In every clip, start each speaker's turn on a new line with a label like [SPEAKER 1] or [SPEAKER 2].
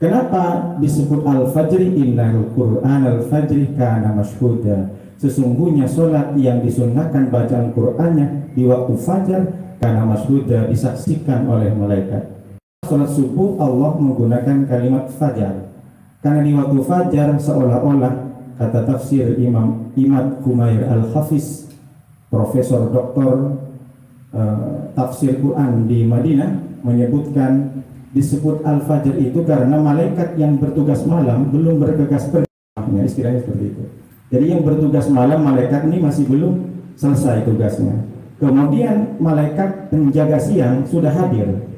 [SPEAKER 1] Kenapa disebut al-fajri? Innal Qur'an al-fajri kana mashhuda. Sesungguhnya sholat yang disunnahkan bacaan Qur'annya di waktu fajar kana mashhuda, disaksikan oleh malaikat. Sholat subuh Allah menggunakan kalimat fajar karena di waktu fajar seolah-olah, kata tafsir Imam Imad Humair Al-Hafiz, Profesor Doktor tafsir Quran di Madinah, menyebutkan disebut al-fajr itu karena malaikat yang bertugas malam belum bergegas pergi, istilahnya seperti itu. Jadi yang bertugas malam, malaikat ini masih belum selesai tugasnya. Kemudian malaikat penjaga siang sudah hadir.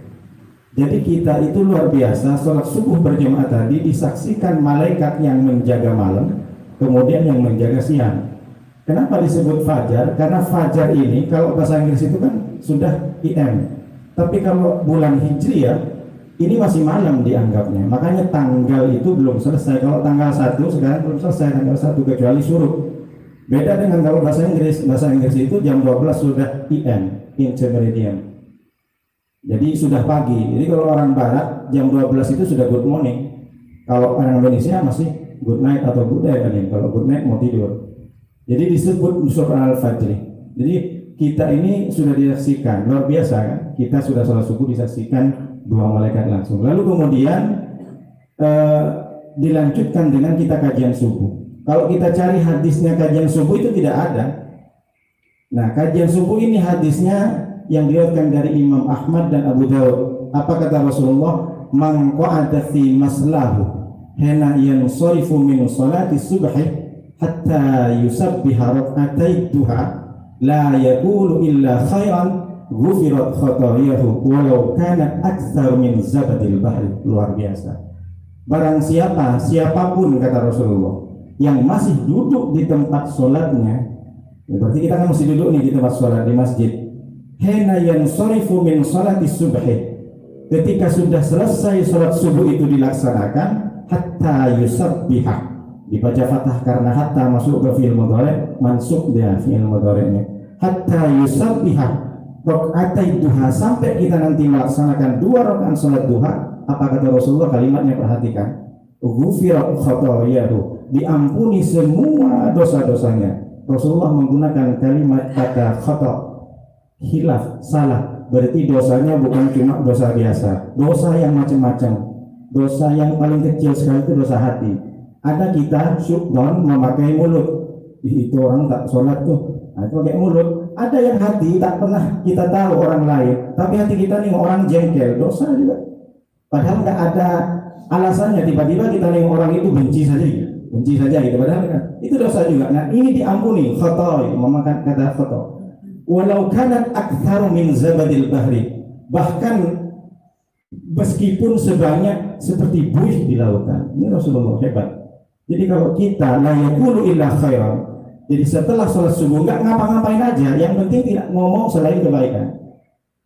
[SPEAKER 1] Jadi kita itu luar biasa, sholat subuh berjamaah tadi disaksikan malaikat yang menjaga malam, kemudian yang menjaga siang. Kenapa disebut fajar? Karena fajar ini kalau bahasa Inggris itu kan sudah PM. Tapi kalau bulan Hijriah ini masih malam dianggapnya, makanya tanggal itu belum selesai. Kalau tanggal 1 sekarang belum selesai tanggal 1 kecuali syuruk. Beda dengan kalau bahasa Inggris itu jam 12 sudah PM, intermediate. Jadi sudah pagi. Jadi kalau orang barat jam 12 itu sudah good morning. Kalau orang Indonesia masih good night atau good day kan. Kalau good night mau tidur. Jadi disebut surah al-fajr. Jadi kita ini sudah disaksikan, luar biasa kan? Kita sudah sholat subuh disaksikan dua malaikat langsung. Lalu kemudian dilanjutkan dengan kita kajian subuh. Kalau kita cari hadisnya kajian subuh itu tidak ada. Nah, kajian subuh ini hadisnya yang diriwayatkan dari Imam Ahmad dan Abu Dawud. Apa kata Rasulullah? Man qa'ada fi maslahu hina yansarifu min salati subhi hatta yusabbiha rak'atay duha la yaqulu illa khairan ghufirat khatayahu walau kanat aktsar min zabadil bahri. Luar biasa. Barang siapapun kata Rasulullah yang masih duduk di tempat sholatnya, ya berarti kita kan masih duduk nih di tempat sholat di masjid. Hina yansarifu min sholati subhi, ketika sudah selesai sholat subuh itu dilaksanakan, hatta yusabbiha, dibaca fathah karena hatta masuk ke fi'il mudhari', mansub dia fi'il mudhari'nya. Hatta yusabbiha rak'atai duha, sampai kita nanti melaksanakan 2 rakaat salat duha. Apa kata Rasulullah? Kalimatnya perhatikan. Ghufirat khatayahu, diampuni semua dosa-dosanya. Rasulullah menggunakan kalimat kata khata, hilaf, salah. Berarti dosanya bukan cuma dosa biasa, dosa yang macam-macam. Dosa yang paling kecil sekali itu dosa hati. Ada kita syukron memakai mulut, itu orang tak sholat tuh, nah, itu pakai mulut. Ada yang hati tak pernah kita tahu orang lain, tapi hati kita nih orang jengkel, dosa juga. Padahal nggak ada alasannya, tiba-tiba kita nih orang itu benci saja gitu, padahal kan itu dosa juga. Nah ini diampuni, khata, memakan kata khata. Walau kanat aktsaru min zabadil bahri, bahkan meskipun sebanyak seperti buih di lautan. Ini Rasulullah hebat. Jadi kalau kita la yaqulu illa khairan, jadi setelah sholat subuh nggak ngapa-ngapain aja, yang penting tidak ngomong selain kebaikan.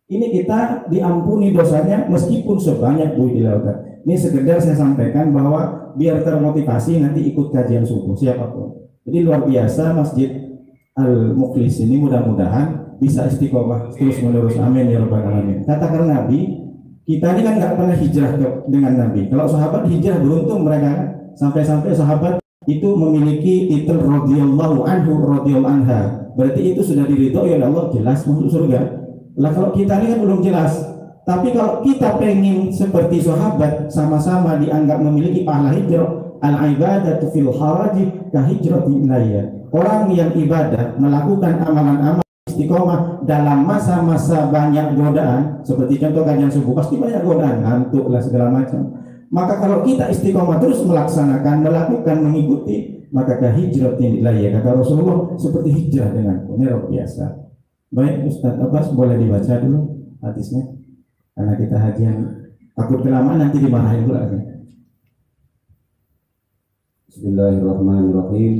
[SPEAKER 1] Ini kita diampuni dosanya meskipun sebanyak buih di lautan. Ini sekedar saya sampaikan bahwa biar termotivasi nanti ikut kajian subuh siapapun. Jadi luar biasa Masjid Al-Mukhlis ini, mudah-mudahan bisa istiqomah terus menerus. Amin ya rabbal alamin. Katakan Nabi, kita ini kan nggak pernah hijrah dengan Nabi. Kalau sahabat hijrah beruntung mereka, sampai-sampai sahabat itu memiliki titel radhiyallahu anhu, radhiyallahu anha. Berarti itu sudah diridhoi oleh Allah, jelas masuk surga. Lah kalau kita ini kan belum jelas. Tapi kalau kita pengen seperti sahabat, sama-sama dianggap memiliki pahala hijrah, al-ibadatu fil haraji ka hijrati ilayya. Orang yang ibadah melakukan amalan-amalan istiqomah dalam masa-masa banyak godaan, seperti contoh kajian subuh pasti banyak godaan, ngantuk lah segala macam. Maka kalau kita istiqomah terus melaksanakan, melakukan, mengikuti, maka ka hijrati ilayya, kata Rasulullah, seperti hijrah denganku. Ini luar biasa. Baik Ustaz Abbas, boleh dibaca dulu hadisnya karena kita hajian, takut kelamaan nanti dimarahin pula.
[SPEAKER 2] Bismillahirrahmanirrahim.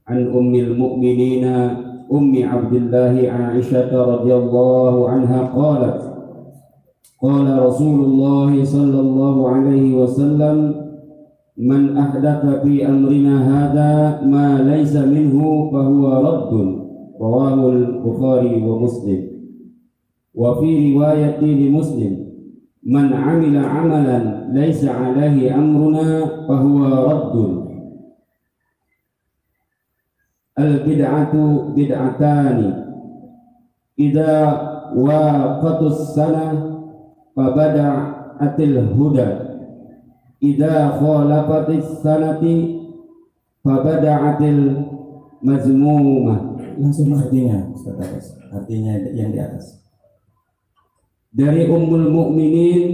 [SPEAKER 2] An ummil mu'minina ummi Abdullah Aisyah radhiyallahu anha qalat qala Rasulullah sallallahu alaihi wasallam man ahdatha fi amrina hadha ma laysa minhu fa huwa raddun. Rawahul Bukhari wa Muslim. Wa fi riwayatin li Muslim man 'amila 'amalan laisa 'alaihi amruna fahuwa raddun. Al-bid'atu bid'atani idza waqatus sana fabada'atil huda idza khalafatis sanati fabada'atil mazmumah.
[SPEAKER 1] Langsung artinya, Ustaz, artinya yang di atas.
[SPEAKER 2] Dari Ummul Mukminin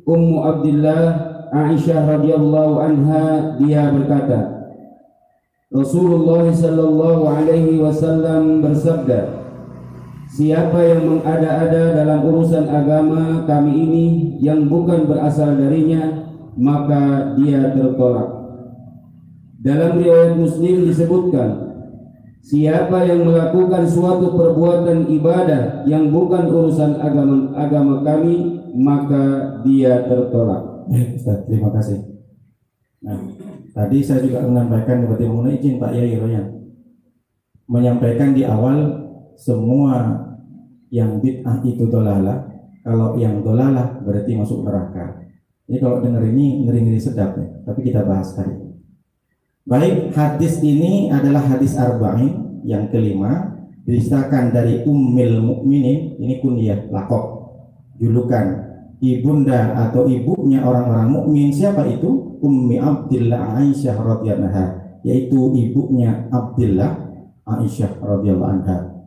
[SPEAKER 2] Ummu Abdillah Aisyah radhiyallahu anha, dia berkata, Rasulullah sallallahu alaihi wasallam bersabda, siapa yang mengada-ada dalam urusan agama kami ini yang bukan berasal darinya, maka dia tertolak. Dalam riwayat Muslim disebutkan, siapa yang melakukan suatu perbuatan ibadah yang bukan urusan agama kami, maka dia tertolak.
[SPEAKER 1] Ustaz, terima kasih. Nah, tadi saya juga menyampaikan berarti mengenai izin Pak Yai Royan menyampaikan di awal semua yang bid'ah itu dolalah. Kalau yang dolalah berarti masuk neraka. Jadi kalau dengar ini ngeri-ngeri sedap ya. Tapi kita bahas hari ini. Baik, hadis ini adalah hadis arba'in yang kelima, diceritakan dari Ummul Mukminin. Ini kunyah, lakop, julukan ibunda atau ibunya orang-orang mukmin. Siapa itu? Ummi Abdillah Aisyah radhiyallahu anha, yaitu ibunya Abdillah Aisyah radhiyallahu anha.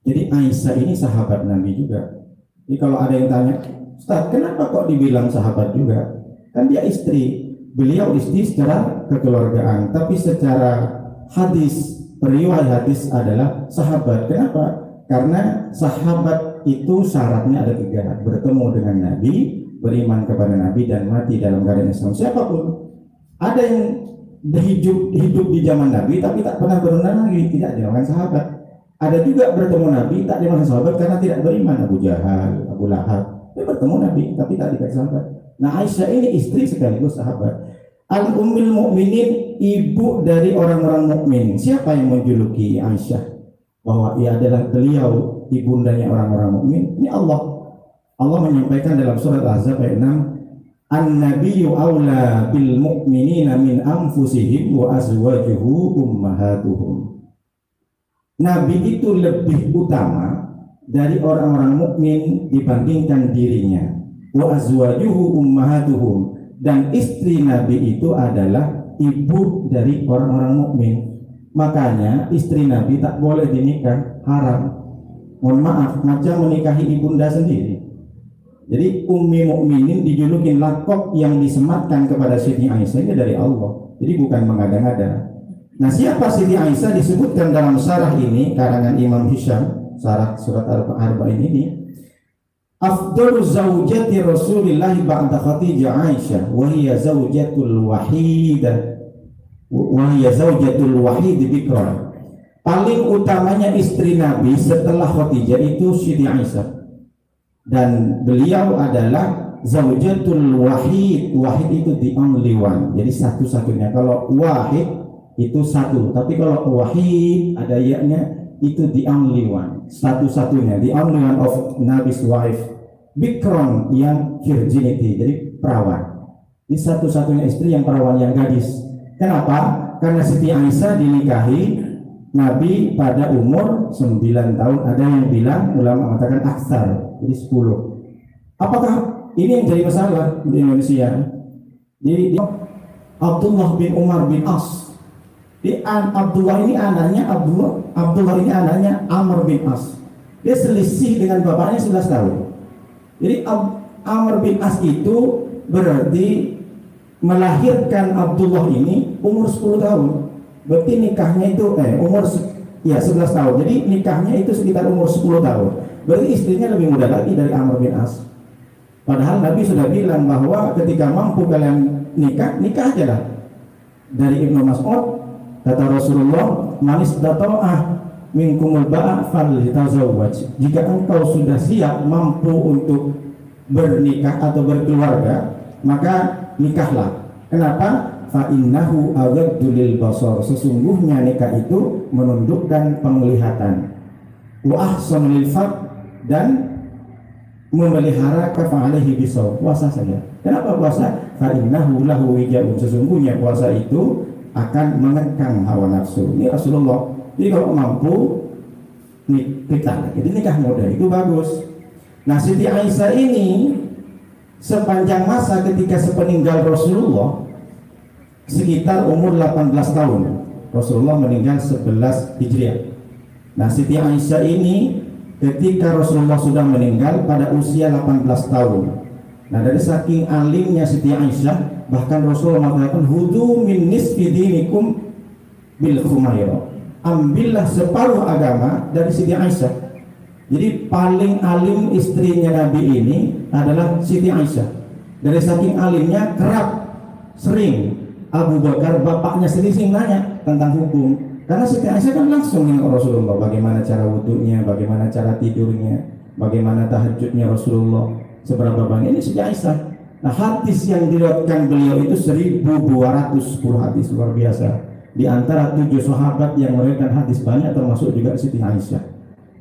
[SPEAKER 1] Jadi Aisyah ini sahabat Nabi juga. Jadi kalau ada yang tanya, Ustaz, kenapa kok dibilang sahabat juga? Kan dia istri. Beliau istri secara kekeluargaan, tapi secara hadis, periwayat hadis adalah sahabat. Kenapa? Karena sahabat itu syaratnya ada 3: bertemu dengan Nabi, beriman kepada Nabi, dan mati dalam keadaan Islam. Siapapun, ada yang hidup di zaman Nabi tapi tak pernah beriman lagi, tidak dinamakan sahabat. Ada juga bertemu Nabi tak dinamakan sahabat karena tidak beriman, Abu Jahal, Abu Lahab. Dia bertemu Nabi tapi tak dikatakan sahabat. Nah, Aisyah ini istri sekaligus sahabat. Al-Ummul Mukminin, ibu dari orang-orang mukmin. Siapa yang menjuluki Aisyah bahwa ia adalah beliau ibundanya orang-orang mukmin? Ini Allah. Allah menyampaikan dalam surat Al-Ahzab ayat 6, An-nabiyyu aula bil mu'minina min anfusihim wa azwajuhu ummahatuhum. Nabi itu lebih utama dari orang-orang mukmin dibandingkan dirinya. Wa azwajuhu ummahatuhum, dan istri Nabi itu adalah ibu dari orang-orang mukmin. Makanya istri Nabi tak boleh dinikah, haram. Mohon maaf, macam menikahi ibunda sendiri. Jadi Ummi Mukminin dijulukin lakop yang disematkan kepada Siti Aisyah ini dari Allah. Jadi bukan mengada-ngada. Nah, siapa Siti Aisyah disebutkan dalam syarah ini karangan Imam Hisham, syarah surat Arba'in ini. Afdalu zaujati Rasulillah ba'da Khadijah Aisyah wa hiya zaujatul wahid bikra. Paling utamanya istri Nabi setelah Khadijah itu Siti Aisyah. Dan beliau adalah zaujatul wahid. Wahid itu the only one. Jadi satu-satunya. Kalau wahid itu satu, tapi kalau wahid ada ya-nya itu the only one. Satu-satunya, the only one of Nabi's wife. Bikron yang virginity, jadi perawan. Ini satu-satunya istri yang perawan, yang gadis. Kenapa? Karena Siti Aisyah dinikahi Nabi pada umur 9 tahun. Ada yang bilang, ulama mengatakan aksar, jadi 10. Apakah ini yang jadi masalah di Indonesia? Jadi Abdullah bin Umar bin As, Abdullah ini anaknya Abdullah ini anaknya Amr bin As. Dia selisih dengan bapaknya 11 tahun. Jadi Amr bin As itu berarti melahirkan Abdullah ini umur 10 tahun. Berarti nikahnya itu umur 11 tahun. Jadi nikahnya itu sekitar umur 10 tahun. Berarti istrinya lebih muda lagi dari Amr bin As. Padahal Nabi sudah bilang bahwa ketika mampu kalian nikah aja lah. Dari Ibnu Mas'ud kata Rasulullah, manis data'ah minkumul ba'a falitazawwaj. Jika engkau sudah siap mampu untuk bernikah atau berkeluarga, maka nikahlah. Kenapa? Fa innahu aghaddu lil basar. Sesungguhnya nikah itu menundukkan penglihatan. Wa ahsanu lil fard, dan memelihara kafa'alaihi bisawm, puasa saja. Kenapa puasa? Fa innahu lahu wijaun, sesungguhnya puasa itu akan mengekang hawa nafsu. Ini Rasulullah. Jadi kalau mampu kita, jadi nikah muda itu bagus. Nah, Siti Aisyah ini sepanjang masa ketika sepeninggal Rasulullah sekitar umur 18 tahun. Rasulullah meninggal 11 Hijriah. Nah, Siti Aisyah ini ketika Rasulullah sudah meninggal pada usia 18 tahun. Nah, dari saking alimnya Siti Aisyah, bahkan Rasulullah mengatakan hudu min nisfi dinikum bil khumairah. Ambillah separuh agama dari Siti Aisyah. Jadi paling alim istrinya Nabi ini adalah Siti Aisyah. Dari saking alimnya kerap sering Abu Bakar bapaknya sering nanya tentang hukum. Karena Siti Aisyah kan langsung dengan Rasulullah, bagaimana cara wudunya, bagaimana cara tidurnya, bagaimana tahajudnya Rasulullah, seberapa banyak. Ini Siti Aisyah. Nah, hadis yang diriwayatkan beliau itu 1210 hadis, luar biasa. Di antara 7 sahabat yang meriwayatkan hadis banyak termasuk juga Siti Aisyah.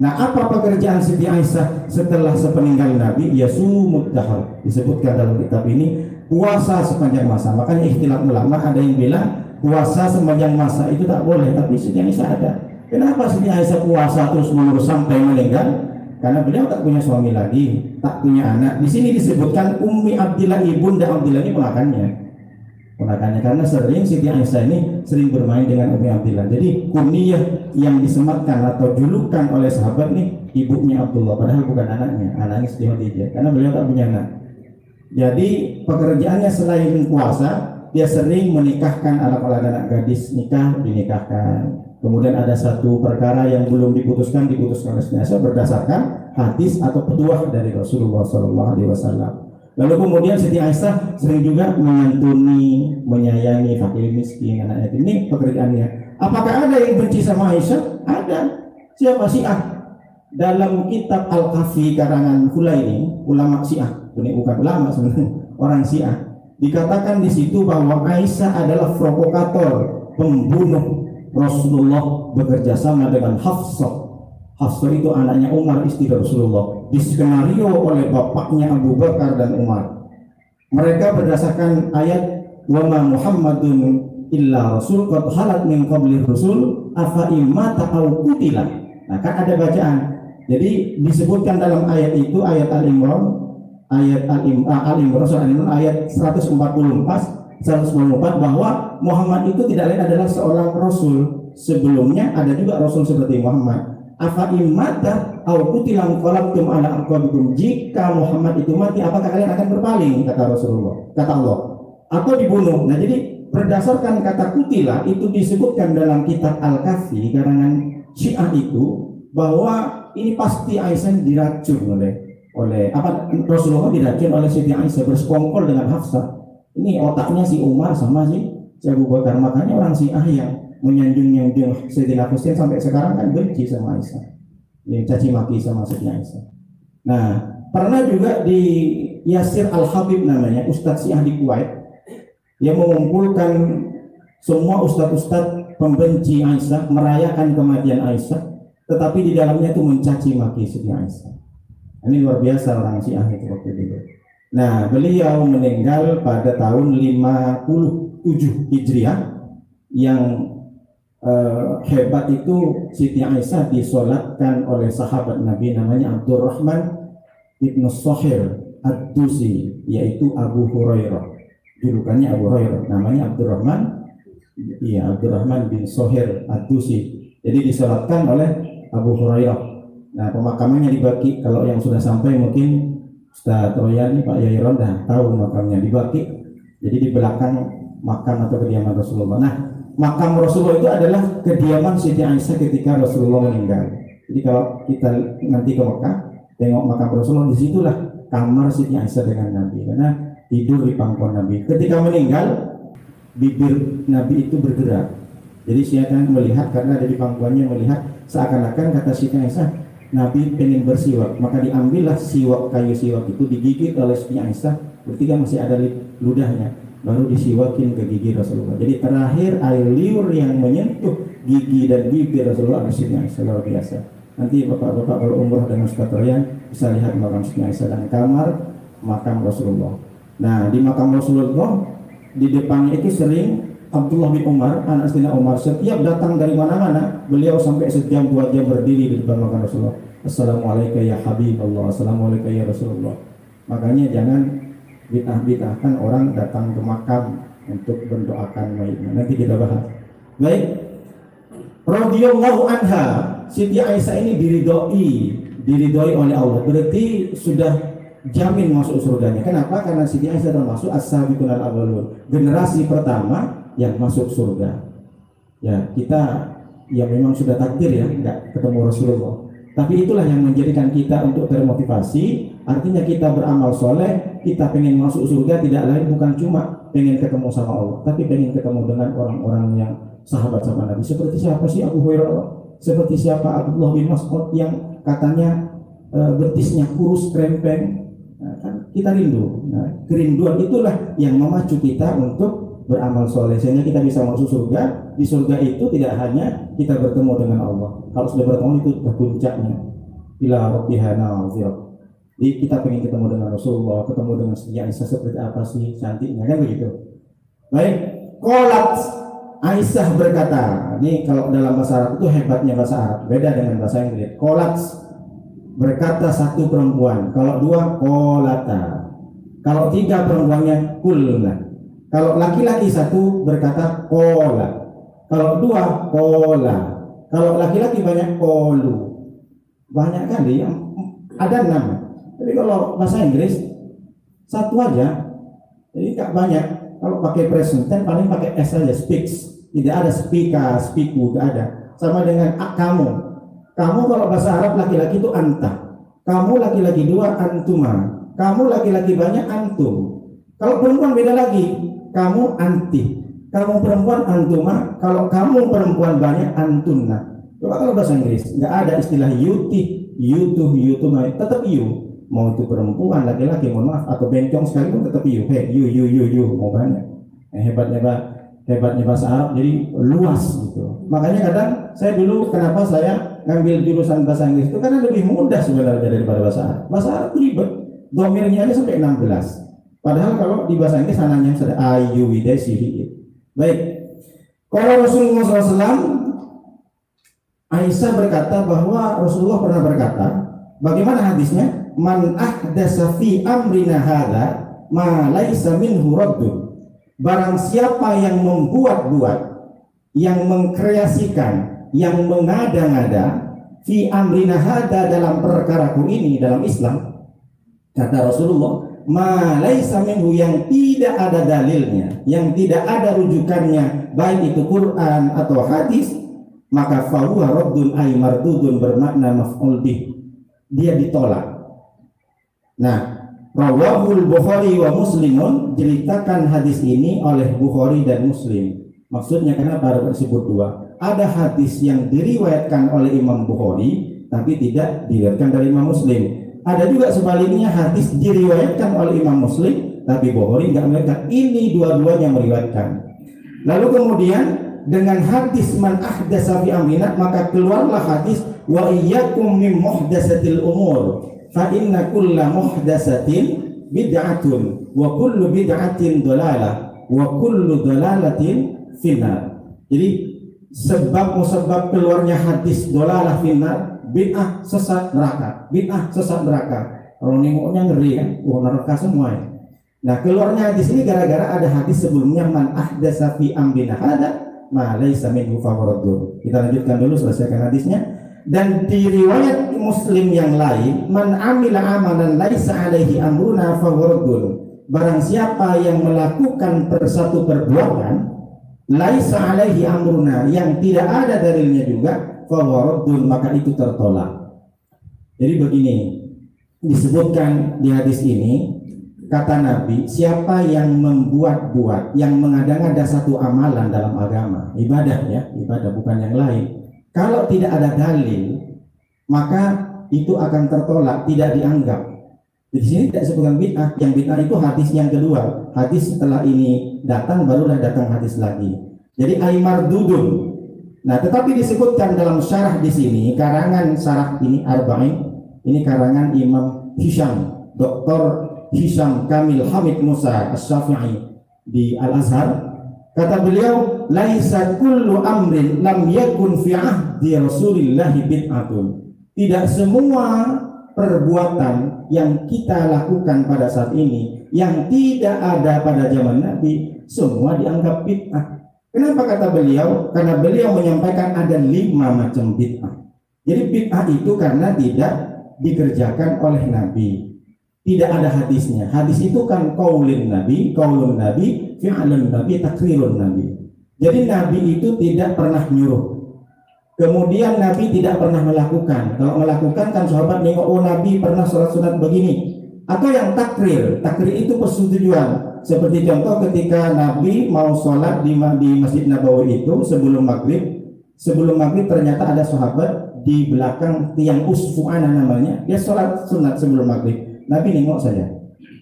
[SPEAKER 1] Nah, apa pekerjaan Siti Aisyah setelah sepeninggal Nabi? Yasumud dahar. Disebutkan dalam kitab ini puasa sepanjang masa. Makanya ikhtilaf ulama, ada yang bilang puasa sepanjang masa itu tak boleh, tapi Siti Aisyah ada. Kenapa Siti Aisyah puasa terus menerus sampai meninggal? Karena beliau tak punya suami lagi, tak punya anak. Di sini disebutkan Ummi Abdillah, ibunda Abdillah ini ponakannya, karena sering Siti Aisyah ini sering bermain dengan Ummi Abdillah. Jadi kunyah yang disematkan atau julukan oleh sahabat nih ibunya Abdullah, padahal bukan anaknya Siti Khadijah, karena beliau tak punya anak. Jadi pekerjaannya selain puasa, dia sering menikahkan anak-anak anak gadis, dinikahkan. Kemudian ada satu perkara yang belum diputuskan oleh Siti Aisyah berdasarkan hadis atau petuah dari Rasulullah SAW. Lalu kemudian Siti Aisyah sering juga menyantuni, menyayangi fakir miskin, anak yatim. Ini pekerjaannya. Apakah ada yang benci sama Aisyah? Ada. Siapa? Syiah. Dalam kitab Al-Kafi karangan Hulaini, ulama Syiah, ini bukan ulama sebenarnya, orang Syiah, dikatakan di situ bahwa Aisyah adalah provokator, pembunuh Rasulullah bekerja sama dengan Hafsah. Hafsah itu anaknya Umar, istri Rasulullah, diskenario oleh bapaknya Abu Bakar dan Umar. Mereka berdasarkan ayat wa ma Muhammadun illa rasul qad halat min qabli rusul afa imma ta'au qutila. Nah, kan ada bacaan. Jadi disebutkan dalam ayat itu, ayat Al-Imran, ayat Al-Imran ayat 144 bahwa Muhammad itu tidak lain adalah seorang rasul. Sebelumnya ada juga rasul seperti Muhammad. Afa imata au qutilam qalabtum ala aqabikum. Jika Muhammad itu mati, apakah kalian akan berpaling, kata Rasulullah, kata Allah, atau dibunuh? Nah, jadi berdasarkan kata kutila itu disebutkan dalam kitab Al-Kafi karangan Syiah itu bahwa ini pasti Aisyah diracun oleh Rasulullah diracun oleh Siti Aisyah, bersekongkol dengan Hafsah. Ini otaknya si Umar sama si Abu Bakar. Makanya orang Syiah yang menyanjung Sayyidina Husain sampai sekarang kan benci sama Aisyah, yang caci maki sama Siti Aisyah. Nah, pernah juga di Yasir Al-Habib namanya, Ustadz Syiah di Kuwait, yang mengumpulkan semua ustadz-ustadz pembenci Aisyah, merayakan kematian Aisyah, tetapi di dalamnya itu mencaci maki Siti Aisyah. Ini luar biasa orang Syiah itu waktu itu. Nah, beliau meninggal pada tahun 57 Hijriah. Yang hebat itu Siti Aisyah disolatkan oleh sahabat Nabi namanya Abdurrahman ibnu Sohir Ad-Dusi, yaitu Abu Hurairah. Julukannya Abu Hurairah, namanya Abdurrahman bin Sohir Ad-Dusi. Jadi disolatkan oleh Abu Hurairah. Nah, pemakamannya di Baqi. Kalau yang sudah sampai mungkin Ustaz Royani, Pak Yairon dah tahu makamnya di Baqi. Jadi di belakang makam atau kediaman Rasulullah. Nah, makam Rasulullah itu adalah kediaman Siti Aisyah ketika Rasulullah meninggal. Jadi kalau kita nanti ke Mekah tengok makam Rasulullah, disitulah kamar Siti Aisyah dengan Nabi, karena tidur di pangkuan Nabi. Ketika meninggal, bibir Nabi itu bergerak. Jadi saya akan melihat, karena ada di pangkuannya, melihat seakan-akan kata Siti Aisyah, Nabi pengen bersiwak, maka diambillah kayu siwak itu, digigit oleh Siti Aisyah, berarti kan masih ada ludahnya, baru disiwakin ke gigi Rasulullah. Jadi terakhir air liur yang menyentuh gigi dan bibir Rasulullah adalah Siti Aisyah, luar biasa. Nanti bapak-bapak kalau umrah dengan Ustaz Ryan bisa lihat makam Siti Aisyah dan kamar makam Rasulullah. Nah, di makam Rasulullah di depannya itu sering Abdullah bin Umar, anak Sayyidina Umar, setiap datang dari mana-mana, beliau sampai sejam 2 jam berdiri di depan makam Rasulullah. Assalamualaikum ya Habibullah, assalamualaikum ya Rasulullah. Makanya jangan bid'ah-bid'ahkan orang datang ke makam untuk mendoakan mayitnya. Nanti kita bahas. Baik. Radhiyallahu anha, Siti Aisyah ini diridhoi oleh Allah. Berarti sudah jamin masuk surganya. Kenapa? Karena Siti Aisyah termasuk as-sabiqun al-awwalun, generasi pertama yang masuk surga. Ya, kita ya memang sudah takdir ya enggak ketemu Rasulullah. Tapi itulah yang menjadikan kita untuk termotivasi. Artinya kita beramal soleh, kita pengen masuk surga tidak lain bukan cuma pengen ketemu sama Allah, tapi pengen ketemu dengan orang-orang yang sahabat sama Nabi. Seperti siapa sih Abu Hurairah? Seperti siapa Abdullah bin Mas'ud yang katanya betisnya kurus krempeng? Nah, kan kita rindu. Nah, kerinduan itulah yang memacu kita untuk beramal soleh sehingga kita bisa masuk surga. Di surga itu tidak hanya kita bertemu dengan Allah. Kalau sudah bertemu itu puncaknya. Ila rabbihana nazir. Jadi kita pengen ketemu dengan Rasulullah, ketemu dengan Siti Aisyah seperti apa sih cantiknya, kan begitu. Baik, qalat Aisyah berkata, ini kalau dalam bahasa Arab itu hebatnya bahasa Arab, beda dengan bahasa Inggris. Qalat berkata satu perempuan, kalau dua qalata, kalau tiga perempuannya kulna, kalau laki-laki satu berkata qala, kalau dua qala, kalau laki-laki banyak qalu, banyak kali yang ada 6. Tapi kalau bahasa Inggris satu aja, jadi tak banyak. Kalau pakai present tense paling pakai s saja, speaks. Tidak ada speaker, speaku, tidak ada. Sama dengan kamu. Kamu kalau bahasa Arab laki-laki itu anta. Kamu laki-laki 2 antuma. Kamu laki-laki banyak antum. Kalau perempuan beda lagi. Kamu anti. Kamu perempuan antuma. Kalau kamu perempuan banyak antunna. Coba kalau bahasa Inggris nggak ada istilah yuti, yutu, tetap you. Mau itu perempuan, laki-laki, mohon maaf, atau bencong sekalipun tetap you. Hey, you, mau banyak. Hebatnya bahasa Arab jadi luas gitu. Makanya kadang saya dulu kenapa saya ngambil jurusan bahasa Inggris itu karena lebih mudah sebenarnya daripada bahasa Arab. Bahasa Arab itu ribet, domirnya aja sampai 16. Padahal kalau di bahasa Inggris ananya sudah ayu widesihi. Baik. Kalau Rasulullah SAW, Aisyah berkata bahwa Rasulullah pernah berkata, bagaimana hadisnya? Man ahdasa fi amrina hadza ma laisa minhu raddun. Barang siapa yang membuat-buat, yang mengkreasikan, yang mengada-ngada fi amrina hadza dalam perkaraku ini dalam Islam, kata Rasulullah, ma laisa minhu, yang tidak ada dalilnya, yang tidak ada rujukannya, baik itu Quran atau hadis, maka fahuwa raddun ay mardudun, bermakna maf'ul bih, dia ditolak. Nah, rawahul Bukhari wa Muslimun, ceritakan hadis ini oleh Bukhari dan Muslim. Maksudnya kenapa disebut 2? Ada hadis yang diriwayatkan oleh Imam Bukhari tapi tidak diriwayatkan dari Imam Muslim. Ada juga sebaliknya hadis diriwayatkan oleh Imam Muslim tapi Bukhari tidak meriwayatkan. Ini dua-duanya meriwayatkan. Lalu kemudian dengan hadis man ahdasa fi amrina, maka keluarlah hadis wa iyyakum min muhdatsatil umur fa inna kulla muhdatsatin bid'atun wa kullu bid'atin dhalalah wa kullu dhalalatin finnar. Jadi sebab musabab keluarnya hadis dhalalah finnar, bid'ah sesat neraka, bid'ah sesat neraka. Kalau nengoknya ngeri kan, neraka semua ya. Nah, keluarnya hadis ini gara-gara ada hadis sebelumnya man ahdasa fi amrina hada ma laysa minhu fawaradun. Kita lanjutkan dulu, selesaikan hadisnya. Dan di riwayat Muslim yang lain, man amila amalan laisa alaihi amruna fawaradun. Barang siapa yang melakukan satu perbuatan laisa alaihi amruna, yang tidak ada dalilnya juga, fawaradun, maka itu tertolak. Jadi begini, disebutkan di hadis ini, kata Nabi, siapa yang membuat-buat, yang mengada-ngada satu amalan dalam agama, ibadah ya, ibadah bukan yang lain, kalau tidak ada dalil, maka itu akan tertolak, tidak dianggap. Di sini tidak disebutkan bid'ah. Yang bid'ah itu hadis yang kedua. Hadis setelah ini datang, barulah datang hadis lagi. Jadi ay mardudun, Nah, tetapi disebutkan dalam syarah di sini, karangan syarah ini Arba'in, ini karangan Imam Hisham, Dr. Hisham Kamil Hamid Musa Asy-Syafi'i di Al-Azhar. Kata beliau, laisa kullu amrin lam yakun fi ahdi Rasulillah bid'atun. Tidak semua perbuatan yang kita lakukan pada saat ini yang tidak ada pada zaman Nabi semua dianggap bid'ah. Kenapa kata beliau? Karena beliau menyampaikan ada 5 macam bid'ah. Jadi bid'ah itu karena tidak dikerjakan oleh Nabi. Tidak ada hadisnya. Hadis itu kan qaulun Nabi, fi'lun Nabi, takrirun Nabi. Jadi Nabi itu tidak pernah nyuruh. Kemudian Nabi tidak pernah melakukan. Kalau melakukan kan sahabat nengok, oh Nabi pernah sholat sunat begini. Atau yang takrir. Takrir itu persetujuan. Seperti contoh ketika Nabi mau sholat di Masjid Nabawi itu sebelum maghrib ternyata ada sahabat di belakang tiang usfu'ana namanya. Dia sholat sunat sebelum maghrib. Nabi nengok saja,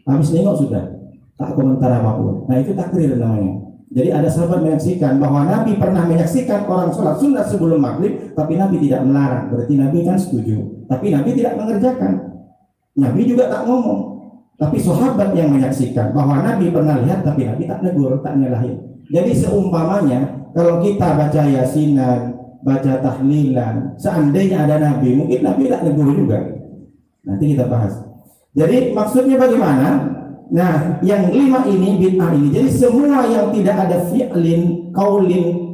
[SPEAKER 1] habis nengok sudah, tak komentar apapun. Nah itu takrir namanya. Jadi ada sahabat menyaksikan bahwa Nabi pernah menyaksikan orang sholat sunat sebelum maghrib, tapi Nabi tidak melarang. Berarti Nabi kan setuju, tapi Nabi tidak mengerjakan. Nabi juga tak ngomong, tapi sahabat yang menyaksikan bahwa Nabi pernah lihat, tapi Nabi tak negur, tak nyalahin. Jadi seumpamanya kalau kita baca yasinan, baca tahlilan, seandainya ada Nabi, mungkin Nabi tak negur juga. Nanti kita bahas. Jadi maksudnya bagaimana? Nah, yang 5 ini bid'ah ini. Jadi semua yang tidak ada fi'lin, qaulin,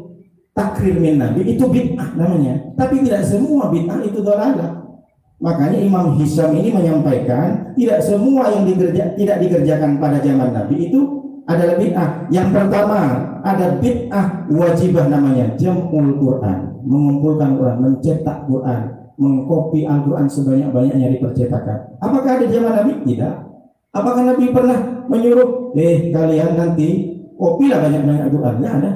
[SPEAKER 1] takrir min Nabi itu bid'ah namanya. Tapi tidak semua bid'ah itu dhalalah. Makanya Imam Hisham ini menyampaikan tidak semua yang tidak dikerjakan pada zaman Nabi itu adalah bid'ah. Yang pertama ada bid'ah wajibah namanya, jam'ul Quran, mengumpulkan Quran, mencetak Quran, mengkopi Al-Quran sebanyak-banyaknya di percetakan. Apakah ada zaman Nabi? Tidak. Apakah Nabi pernah menyuruh, kalian nanti kopilah banyak-banyak Al-Quran? Tidak ada.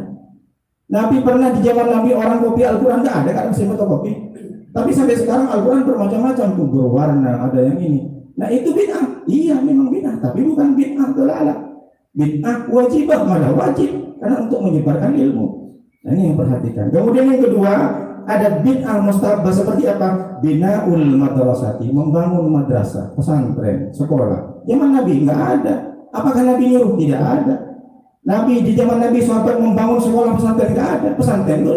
[SPEAKER 1] Nabi pernah di zaman Nabi orang kopi Al-Quran? Tidak ada, karena masih fotokopi. Tapi sampai sekarang Al-Quran bermacam-macam tuh, berwarna, ada yang ini. Nah itu bid'ah. Iya memang bid'ah, tapi bukan bid'ah dhalalah. Bid'ah wajibah, malah wajib karena untuk menyebarkan ilmu. Nah ini yang perhatikan. Kemudian yang kedua, ada bid'ah mustahabah seperti apa? Binaul madrasati, membangun madrasah, pesantren, sekolah. Zaman Nabi enggak ada. Apakah Nabi nyuruh? Tidak ada. Nabi di zaman Nabi sahabat membangun sekolah pesantren, enggak ada. Pesantren itu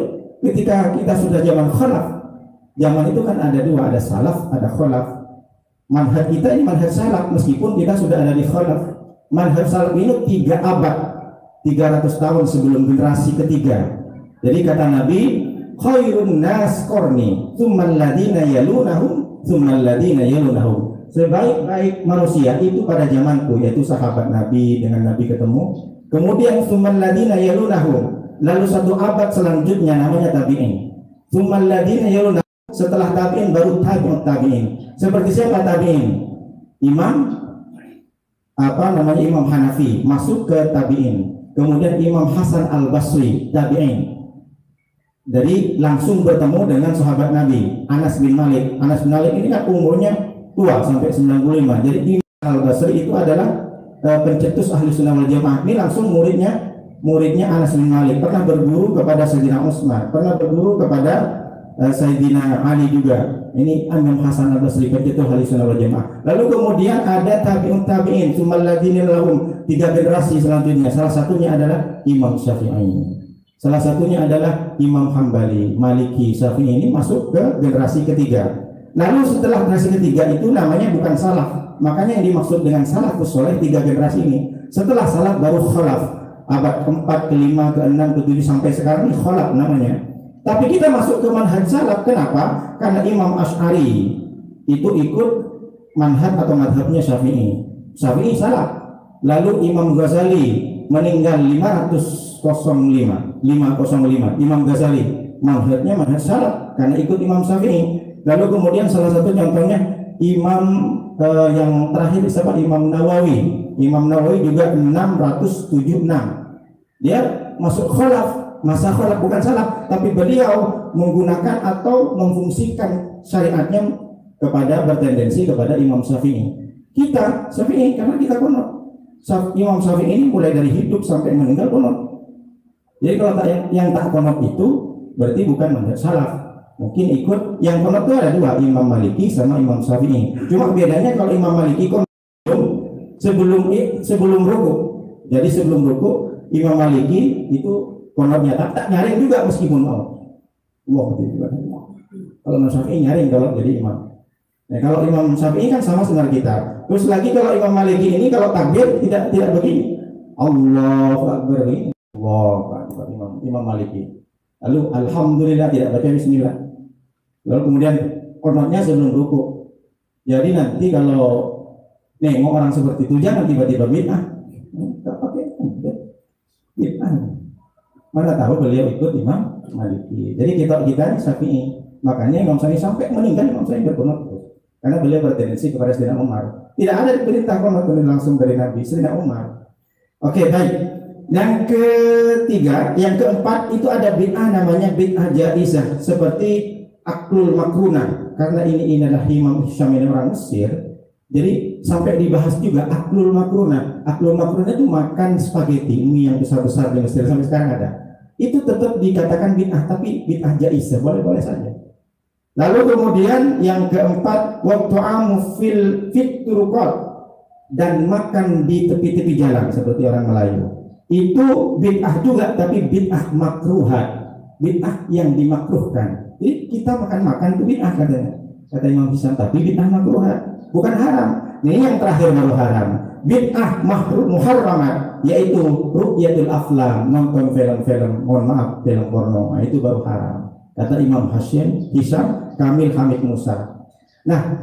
[SPEAKER 1] ketika kita sudah zaman khalaf. Zaman itu kan ada 2, ada salaf, ada khalaf. Manhaj kita ini manhaj salaf meskipun kita sudah ada di khalaf. Manhaj salaf ini 3 abad, 300 tahun sebelum generasi ketiga. Jadi kata Nabi, khairun nas qarni tsummal ladina yalunahum tsummal ladina yalunahum. Sebaik-baik manusia itu pada zamanku, yaitu sahabat Nabi dengan Nabi ketemu. Kemudian tsummal ladina yalunahum, lalu 1 abad selanjutnya namanya tabi'in. Tsummal ladina yalunahum, setelah tabi'in baru tabi'in. Seperti siapa tabi'in? Imam Imam Hanafi masuk ke tabi'in. Kemudian Imam Hasan Al-Basri tabi'in. Jadi langsung bertemu dengan sahabat Nabi Anas bin Malik. Anas bin Malik ini kan umurnya tua sampai 95. Jadi Imam Al-Basri itu adalah pencetus ahli sunnah wal jamaah. Ini langsung muridnya Anas bin Malik. Pernah berguru kepada Sayyidina Utsman, pernah berguru kepada Sayyidina Ali juga. Ini Imam Hasan Al-Basri, pencetus ahli sunnah wal jamaah. Lalu kemudian ada tabi'in, tsummal ladzina lahum, 3 generasi selanjutnya. Salah satunya adalah Imam Syafi'i. Salah satunya adalah Imam Hambali, Maliki, Syafi'i. Ini masuk ke generasi ketiga. Lalu setelah generasi ketiga itu namanya bukan salaf. Makanya yang dimaksud dengan salafus sholeh 3 generasi ini. Setelah salaf baru khalaf. Abad ke-4, ke-5, ke-6, ke-7 sampai sekarang ini khalaf namanya. Tapi kita masuk ke manhaj salaf. Kenapa? Karena Imam Asy'ari itu ikut manhaj atau madhabnya Syafi'i. Syafi'i salaf. Lalu Imam Ghazali meninggal 505. Imam Ghazali manhajnya manhaj salaf karena ikut Imam Syafi'i. Lalu kemudian salah satu contohnya Imam yang terakhir siapa? Imam Nawawi. Imam Nawawi juga 676. Dia masuk khalaf, masa khalaf bukan salaf, tapi beliau menggunakan atau memfungsikan syariatnya kepada bertendensi kepada Imam Syafi'i. Kita Syafi'i karena kita kunut. Imam Syafi'i ini mulai dari hidup sampai meninggal kunut. Jadi kalau yang tak kunut itu berarti bukan mazhab salaf. Mungkin ikut yang qunut itu ada dua, Imam Maliki sama Imam Syafi'i. Cuma bedanya kalau Imam Maliki qunut sebelum ruku. Jadi sebelum ruku Imam Maliki itu qunutnya tak nyaring juga meskipun mau. Wah, gitu kan. Kalau Imam Syafi'i nyaring kalau jadi imam. Nah, kalau Imam Syafi'i kan sama dengan kita. Terus lagi kalau Imam Maliki ini kalau takbir tidak begini. Allahu Akbar ini. Allahu Akbar Imam Maliki. Lalu alhamdulillah tidak baca bismillah. Lalu kemudian qunutnya sebelum ruku. Jadi nanti kalau nengok orang seperti itu jangan tiba-tiba bid'ah. Enggak pakai bid'ah. Mana tahu beliau ikut Imam Maliki. Jadi kita ini Syafi'i. Makanya Imam Syafi'i sampai meninggal Imam Syafi'i berqunut terus. Karena beliau bertendensi kepada Sayyidina Umar. Tidak ada perintah qunut langsung dari Nabi Sayyidina Umar. Oke, baik. Yang ketiga, yang keempat itu ada bid'ah namanya bid'ah jaizah seperti aklul makrunah. Karena ini adalah Imam Hisham ini orang Mesir. Jadi sampai dibahas juga aklul makrunah. Aklul makrunah itu makan spaghetti, mie yang besar-besar di Mesir sampai sekarang ada. Itu tetap dikatakan bid'ah, tapi bid'ah jaizah, boleh-boleh saja. Lalu kemudian yang keempat, waqtu'amu fil turuqat, dan makan di tepi-tepi jalan seperti orang Melayu. Itu bid'ah juga, tapi bid'ah makruhat, bid'ah yang dimakruhkan. Jadi kita makan itu bid'ah katanya, kata Imam Hisham, tapi bid'ah makruhat, bukan haram. Ini yang terakhir baru haram. Bid'ah muharramat, yaitu ru'yatul aflam, nonton film-film, mohon maaf, film porno, itu baru haram. Kata Imam Hisham Kamil Hamid Musa. Nah,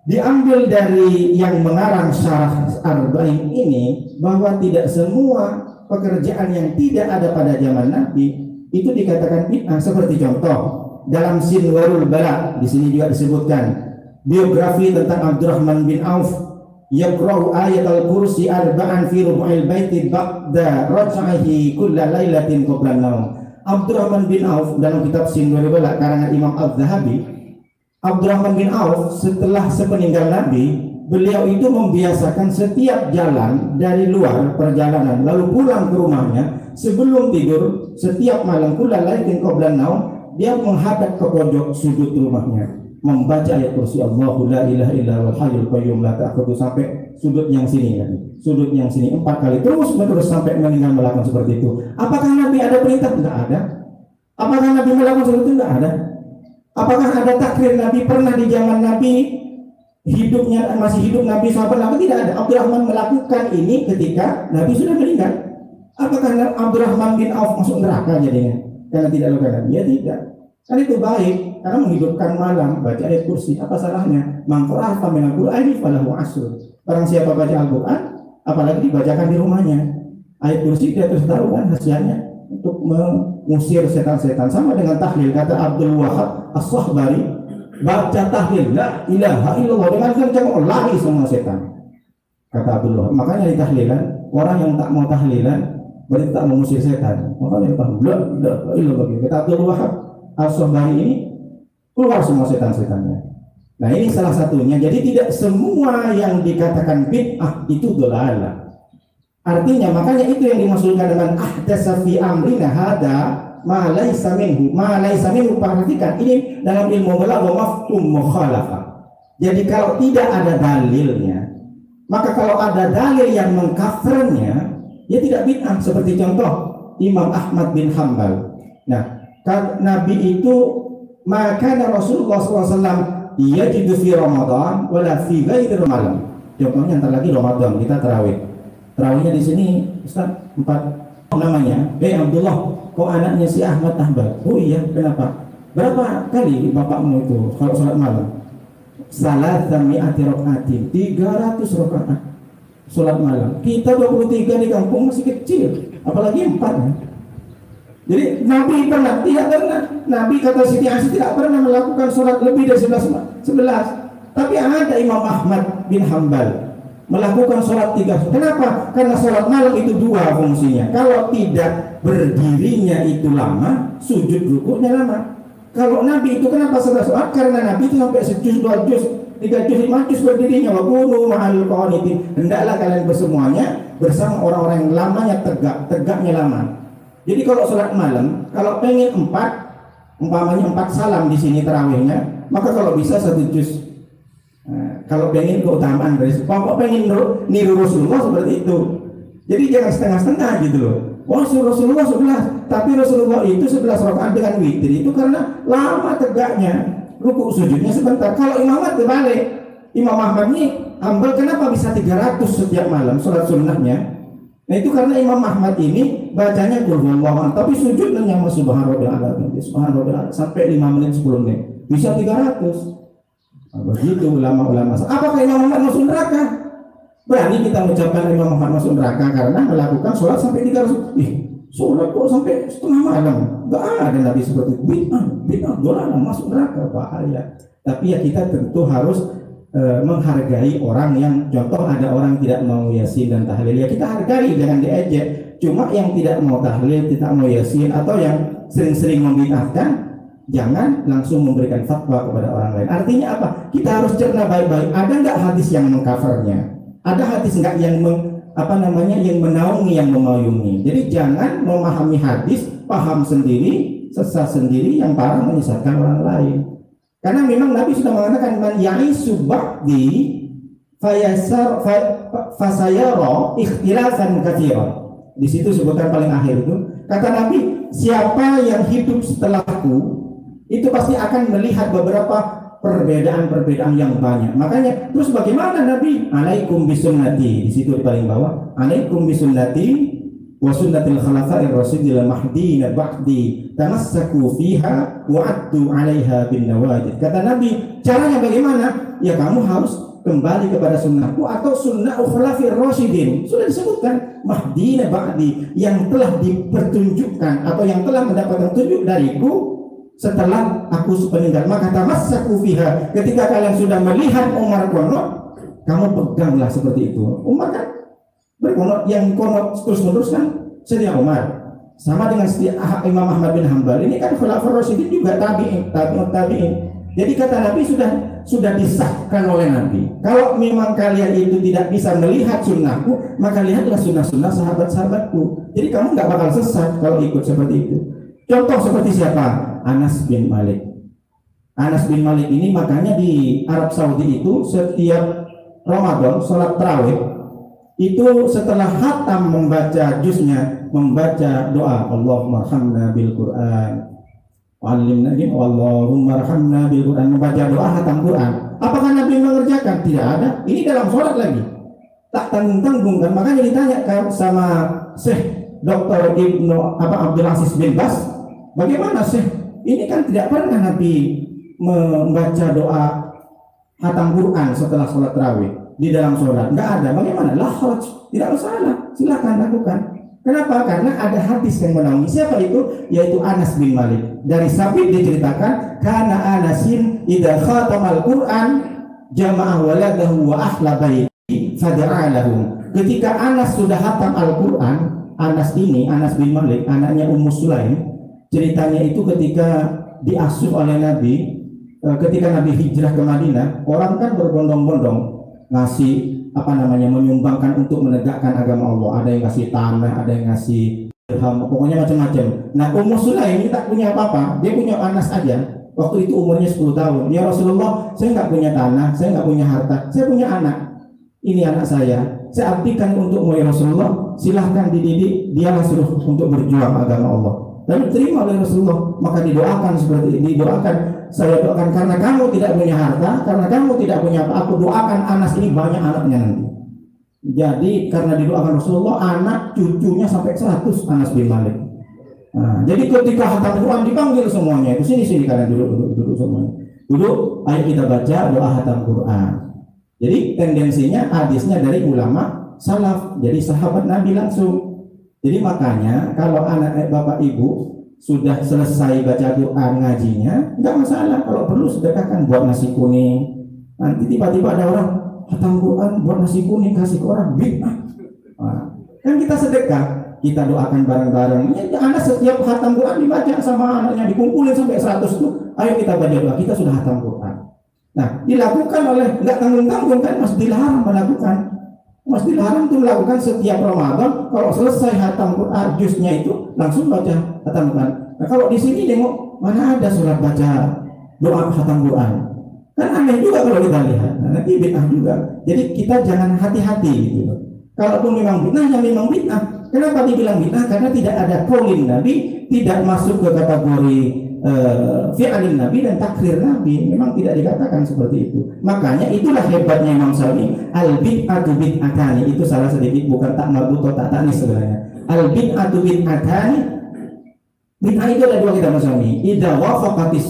[SPEAKER 1] diambil dari yang mengarang syarah Arba'in ini bahwa tidak semua pekerjaan yang tidak ada pada zaman Nabi itu dikatakan bid'ah. Seperti contoh dalam Sinwarul Bala, di sini juga disebutkan biografi tentang Abdurrahman bin Auf, yaqra'u ayat al-kursi arba'an fi rubu'il baiti ba'da raj'ihi kulla lailatin qabla an-naum. Abdurrahman bin Auf dalam kitab Sinwarul Bala karangan Imam Az-Zahabi, Abdurrahman bin Auf setelah sepeninggal Nabi, beliau itu membiasakan setiap jalan dari luar perjalanan lalu pulang ke rumahnya sebelum tidur setiap malam kulla lailatin qabla an-naum, dia menghadap ke pojok sudut rumahnya membaca ayat kursi Allahu la ilaha illa huwal hayyul qayyum la ta'khudhuhu sampai sudut yang sini kan. Sudut yang sini 4 kali terus menerus sampai meninggal melakukan seperti itu. Apakah Nabi ada perintah? Tidak ada. Apakah Nabi melakukan seperti itu? Tidak ada. Apakah ada takrir Nabi pernah di zaman Nabi hidupnya masih hidup Nabi sahabat Nabi? Tidak ada. Abdurrahman melakukan ini ketika Nabi sudah meninggal. Apakah Abdurrahman bin Auf masuk neraka jadinya karena tidak lakukan? Ya tidak. Kan itu baik karena menghidupkan malam baca ayat kursi. Apa salahnya? Man qara'a min al-Qur'ani falahu asr. Barang siapa baca Al-Qur'an apalagi dibacakan di rumahnya, ayat kursi dia terus tahu kan hasilnya untuk mengusir setan-setan. Sama dengan tahlil, kata Abdul Wahab As-Sahbari, baca tahlil la ilaha illallah dengan kencang lari semua setan, kata Abdul Wahab. Makanya di tahlilan orang yang tak mau tahlilan berarti tak mengusir setan. Makanya la ilaha illallah, kata Abdul Wahab As-Sahbari ini keluar semua setan-setannya. Nah ini salah satunya. Jadi tidak semua yang dikatakan bid'ah itu dhalalah. Artinya makanya itu yang dimaksudkan dengan ahdatsa fi amrina hada ma laisa minhu. Ma laisa minhu, perhatikan ini dalam ilmu balaghah mafhum mukhalafah. Jadi kalau tidak ada dalilnya, maka kalau ada dalil yang mengkafirnya, ya tidak bid'ah. Seperti contoh Imam Ahmad bin Hanbal. Nah, Nabi itu maka Rasulullah SAW yajidu fi Ramadan wala fi ghairi Ramadan. Contohnya antar lagi Ramadan kita tarawih. Tarawihnya di sini Ustaz 4 namanya. Abdullah, kok anaknya si Ahmad Hanbal? Oh iya, kenapa? Berapa kali bapakmu itu kalau sholat malam? Salasami'ati raka'atin, 300 rakaat sholat malam. Kita 23 di kampung masih kecil, apalagi 4 ya. Jadi Nabi tidak pernah. Nabi kata Siti Aisyah tidak pernah melakukan sholat lebih dari 11. Tapi ada Imam Ahmad bin Hanbal melakukan sholat 3. Kenapa? Karena sholat malam itu 2 fungsinya. Kalau tidak berdirinya itu lama, sujud rukuknya lama. Kalau Nabi itu kenapa 11 sholat? Karena Nabi itu sampai sejuz, 2 juz, 3 juz, 5 juz berdirinya. Wa qulu ma'al qanitin. Hendaklah kalian bersemuanya bersama orang-orang yang lamanya tegaknya lama. Jadi kalau sholat malam, kalau pengen 4, umpamanya 4 salam di sini tarawihnya, maka kalau bisa 1 juz. Nah, kalau pengen keutamaan dari pokok pengen niru Rasulullah seperti itu. Jadi jangan setengah-setengah gitu loh. Wah, Rasulullah 11, tapi Rasulullah itu 11 rakaat dengan witir itu karena lama tegaknya, ruku sujudnya sebentar. Kalau Imam Ahmad terbalik, Imam Ahmad ini hambal kenapa bisa 300 setiap malam sholat sunnahnya? Nah itu karena Imam Ahmad ini bacanya qul huwallahu, tapi sujudnya sama subhanallah sampai 5 menit 10 menit bisa 300. Nah, begitu ulama-ulama. Apakah Imam Ahmad masuk neraka? Berani kita mengucapkan Imam Ahmad masuk neraka karena melakukan sholat sampai 300. Sholat kok sampai setengah malam? Gak ada Nabi seperti itu. Bid'ah, dolan masuk neraka, bahaya. Tapi ya kita tentu harus menghargai orang yang, contoh ada orang tidak mau yasin dan tahlil, ya kita hargai, jangan diejek. Cuma yang tidak mau tahlil, tidak mau yasin, atau yang sering-sering membid'ahkan, jangan langsung memberikan fatwa kepada orang lain. Artinya apa? Kita harus cerna baik-baik. Ada nggak hadis yang mengcovernya? Ada hadis nggak yang yang menaungi, yang memayungi? Jadi jangan memahami hadis, paham sendiri, sesat sendiri, yang parah menyesatkan orang lain. Karena memang Nabi sudah mengatakan man ya'isu ba'di fasayara ikhtilafan katsiran. Di situ sebutan paling akhir itu kata Nabi, siapa yang hidup setelahku itu pasti akan melihat beberapa perbedaan-perbedaan yang banyak. Makanya terus bagaimana Nabi? Alaikum bisunnati, di situ di paling bawah, alaikum bisunnati wa sunnatil khulafa'ir rasyidil mahdiyyin ba'di tamassaku fiha wa addu 'alaiha bin nawajid. Kata Nabi, caranya bagaimana? Ya kamu harus kembali kepada sunnahku atau sunnah khulafa'ir rasyidin. Sudah disebutkan mahdiyyin ba'di, yang telah dipertunjukkan atau yang telah mendapatkan tunjuk dariku setelah aku sepeninggal. Maka tamassaku fiha, ketika kalian sudah melihat Umar konot, kamu peganglah seperti itu. Umar kan berkonot, yang konot terus-menerus kan Sayyidina Umar, sama dengan Imam Ahmad bin Hanbal. Ini kan khulafa'ur rasyidin juga tabi'in. Jadi kata Nabi sudah disahkan oleh Nabi. Kalau memang kalian itu tidak bisa melihat sunnahku, maka lihatlah sunnah-sunnah sahabat-sahabatku. Jadi kamu nggak bakal sesat kalau ikut seperti itu. Contoh seperti siapa? Anas bin Malik. Anas bin Malik ini makanya di Arab Saudi itu setiap Ramadan sholat tarawih itu setelah khatam membaca juznya, membaca doa Allahumma arhamna bil Quran wa'allimna Allahumma arhamna bil Quran, membaca doa khatam Quran. Apakah Nabi mengerjakan? Tidak ada. Ini dalam sholat lagi, tak tanggung-tanggung kan. Makanya ditanya sama Syekh Dr. Abdul Aziz bin Bas, bagaimana Syekh? Ini kan tidak pernah Nabi membaca doa khatam Quran setelah sholat tarawih di dalam sholat, nggak ada. Bagaimana? La haraj, tidak masalah, silakan lakukan. Kenapa? Karena ada hadis yang menaungi. Siapa itu? Yaitu Anas bin Malik. Dari Sabit diceritakan, karena Anasin idza khatamal Quran jama'a waladahu wa ahla baiti fada'a lahum. Ketika Anas sudah khatam Al-Quran, Anas bin Malik, anaknya Ummu Sulaim, ceritanya itu ketika diasuh oleh Nabi, ketika Nabi hijrah ke Madinah, orang kan berbondong-bondong ngasih menyumbangkan untuk menegakkan agama Allah. Ada yang ngasih tanah, ada yang ngasih dirham, pokoknya macam-macam. Nah, Ummu Sulaim tak punya apa-apa, dia punya Anas aja. Waktu itu umurnya 10 tahun. Ya Rasulullah, saya nggak punya tanah, saya nggak punya harta, saya punya anak. Ini anak saya abdikan untukmu ya Rasulullah. Silahkan dididik, dialah suruh untuk berjuang agama Allah. Lalu terima oleh Rasulullah. Maka didoakan seperti ini, didoakan, saya doakan karena kamu tidak punya harta, karena kamu tidak punya apa, aku doakan Anas ini banyak anaknya nanti. Jadi karena didoakan Rasulullah, anak cucunya sampai 100 Anas bin Malik. Nah, jadi ketika khatam Quran dipanggil semuanya, itu sini kalian duduk semuanya. Duduk, ayo kita baca doa khatam Quran. Jadi tendensinya hadisnya dari ulama salaf, jadi sahabat Nabi langsung. Jadi makanya kalau anak bapak ibu sudah selesai baca Quran ngajinya, nggak masalah. Kalau perlu sedekahkan, buat nasi kuning. Nanti tiba-tiba ada orang khatam Quran buat nasi kuning kasih ke orang, bid'ah. Nah, kan kita sedekah, kita doakan bareng-bareng. Ya, anak setiap khatam Quran dibaca sama anaknya, dikumpulin sampai 100 tuh. Ayo kita baca doa, kita sudah khatam Quran. Nah, dilakukan oleh nggak tanggung-tanggung kan, masih dilarang melakukan. Masih dilarang itu melakukan setiap Ramadan. Kalau selesai khatam Quran juznya itu langsung baca khatam Quran. Nah, kalau di sini nengok mana ada sholat baca doa khatam Quran? Kan aneh juga kalau kita lihat. Nah, nanti bid'ah juga. Jadi kita jangan hati-hati gitu loh. Kalaupun memang bid'ah, ya memang bid'ah. Kenapa dibilang bid'ah? Karena tidak ada qaulin Nabi, tidak masuk ke kategori fi'alin Nabi dan takrir Nabi. Memang tidak dikatakan seperti itu. Makanya itulah hebatnya Imam Syafi'i. Al bid'atu bid'atani, itu salah sedikit, bukan tak marbut atau tak tanis sebenarnya. Al bid'atu bid'atani, bid'ah itu ada dua kita Imam Syafi'i. Idza wafaqatis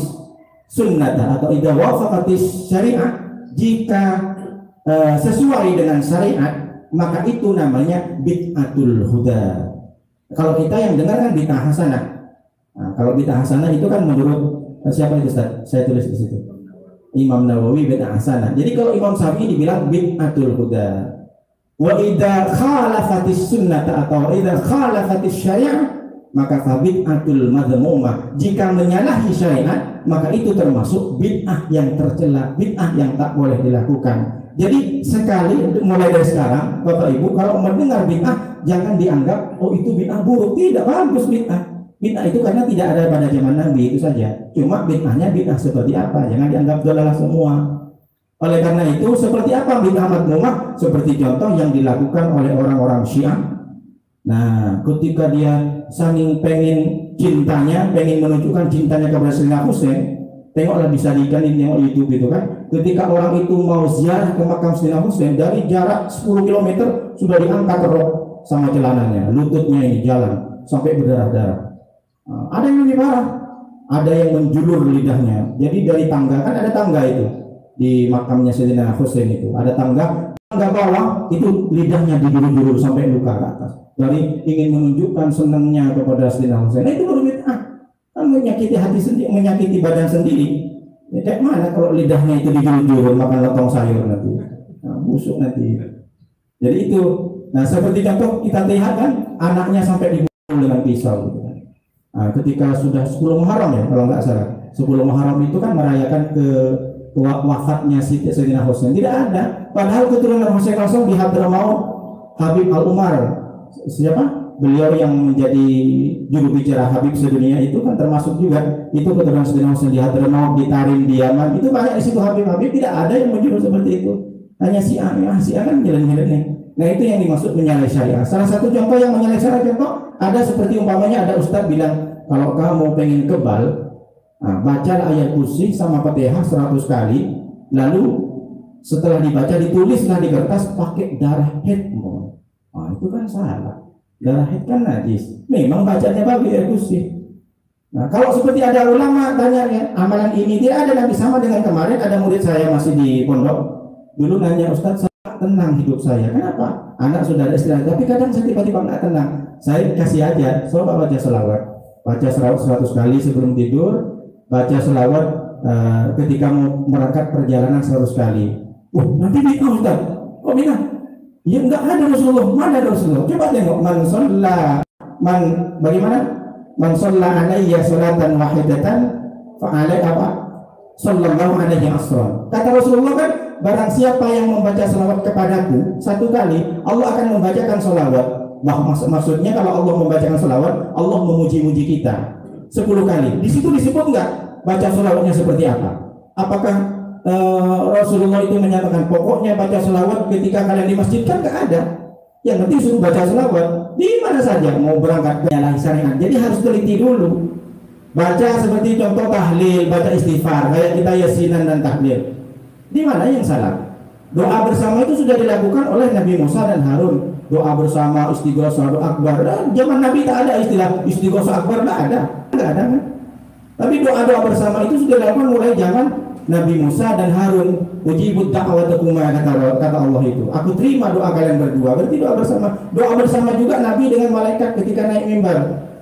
[SPEAKER 1] sunnata atau idza wafaqatis syariah, jika sesuai dengan syariat, maka itu namanya bid'atul huda. Kalau kita yang dengar kan bid'ah hasanah. Nah, kalau bid'ah hasanah itu kan menurut siapa itu Ustaz? Saya tulis di situ. Imam Nawawi bid'ah hasanah. Jadi kalau Imam Syafi'i dibilang bid'atul huda. Wa idza khalafatis sunnata atau idza khalafatis syariah, maka fa bid'atul madhmumah. Jika menyalahi syariat, maka itu termasuk bid'ah yang tercela, bid'ah yang tak boleh dilakukan. Jadi sekali mulai dari sekarang Bapak Ibu kalau mendengar bid'ah jangan dianggap oh itu bid'ah buruk, tidak, bagus bid'ah. Bid'ah itu karena tidak ada pada zaman Nabi, itu saja. Cuma bid'ahnya bid'ah seperti apa? Jangan dianggap dolalah semua. Oleh karena itu seperti apa bid'ah madmumah? Seperti contoh yang dilakukan oleh orang-orang Syiah. Nah, ketika dia saking pengen cintanya, pengen menunjukkan cintanya kepada Sayyidina Husain, tengoklah bisa diikanin tengok YouTube itu kan. Ketika orang itu mau ziarah ke makam Sayyidina Husain, dari jarak 10 km sudah diangkat rok sama celananya, lututnya ini jalan sampai berdarah-darah. Ada yang lebih parah, ada yang menjulur lidahnya. Jadi dari tangga, kan ada tangga itu di makamnya Sayyidina Husain itu, ada tangga bawah itu lidahnya dijulur-julur sampai luka ke atas. Dari ingin menunjukkan senangnya kepada Sayyidina Husain. Nah, itu baru bid'ah. Kan menyakiti hati sendiri, menyakiti badan sendiri. Ya, kayak mana kalau lidahnya itu dijulur-julur makan lontong sayur nanti, nah, busuk nanti. Jadi itu. Nah, seperti contoh kita lihat kan anaknya sampai dibunuh dengan pisau gitu kan. Nah, ketika sudah 10 Muharram ya kalau nggak salah, 10 Muharram itu kan merayakan ke wafatnya Sayyidina Husain. Tidak ada. Padahal keturunan Husain langsung di Hadramaut, Habib Al-Umar, siapa? Beliau yang menjadi juru bicara Habib sedunia itu kan termasuk juga itu keturunan Sayyidina Husain di Hadramaut, di Tarim, di Yaman. Itu banyak di situ Habib-Habib, tidak ada yang menjuru seperti itu. Hanya Syiah kan jalan-jalannya. Nah, itu yang dimaksud menyalahi syariah. Salah satu contoh yang menyalahi syariah, contoh ada seperti umpamanya ada ustaz bilang kalau kamu pengen kebal, baca ayat kursi sama Fatihah 100 kali, lalu setelah dibaca ditulislah di kertas pakai darah haidmu. Itu kan salah. Darah haid kan najis. Memang bacanya bagus ayat kursi. Nah, kalau seperti ada ulama tanya ya, amalan ini tidak ada Nabi, sama dengan kemarin ada murid saya masih di pondok. Dulu nanya, Ustaz, saya tenang hidup saya. Kenapa? Anak sudah ada istirahat, tapi kadang saya tiba-tiba nggak tenang. Saya kasih aja, coba baca selawat. Baca 100 kali sebelum tidur, baca selawat ketika mau berangkat perjalanan 100 kali. Nanti bid'ah Ustaz. Kok bid'ah? Ya enggak ada Rasulullah. Mana ada Rasulullah? Coba tengok bagaimana? Man shalla alayya salatan wahidatan fa alai apa? Sallallahu alaihi asran. Kata Rasulullah kan, barang siapa yang membaca selawat kepadaku 1 kali, Allah akan membacakan selawat. Maksudnya kalau Allah membacakan selawat, Allah memuji-muji kita 10 kali. Di situ disebut enggak baca selawatnya seperti apa? Apakah Rasulullah itu menyatakan pokoknya baca selawat ketika kalian di masjid? Kan enggak ada. Yang penting suruh baca selawat di mana saja mau berangkat ke jalan syariat. Jadi harus teliti dulu. Baca seperti contoh tahlil, baca istighfar, kayak kita yasinan dan tahlil. Di mana yang salah? Doa bersama itu sudah dilakukan oleh Nabi Musa dan Harun. Doa bersama, istighosah, doa akbar. Zaman Nabi tak ada istilah istighosah akbar, tak ada kan? Tapi doa-doa bersama itu sudah dilakukan mulai zaman Nabi Musa dan Harun. Ujibud da'watakuma, kata Allah itu. Aku terima doa kalian berdua. Berarti doa bersama. Doa bersama juga Nabi dengan malaikat ketika naik mimbar.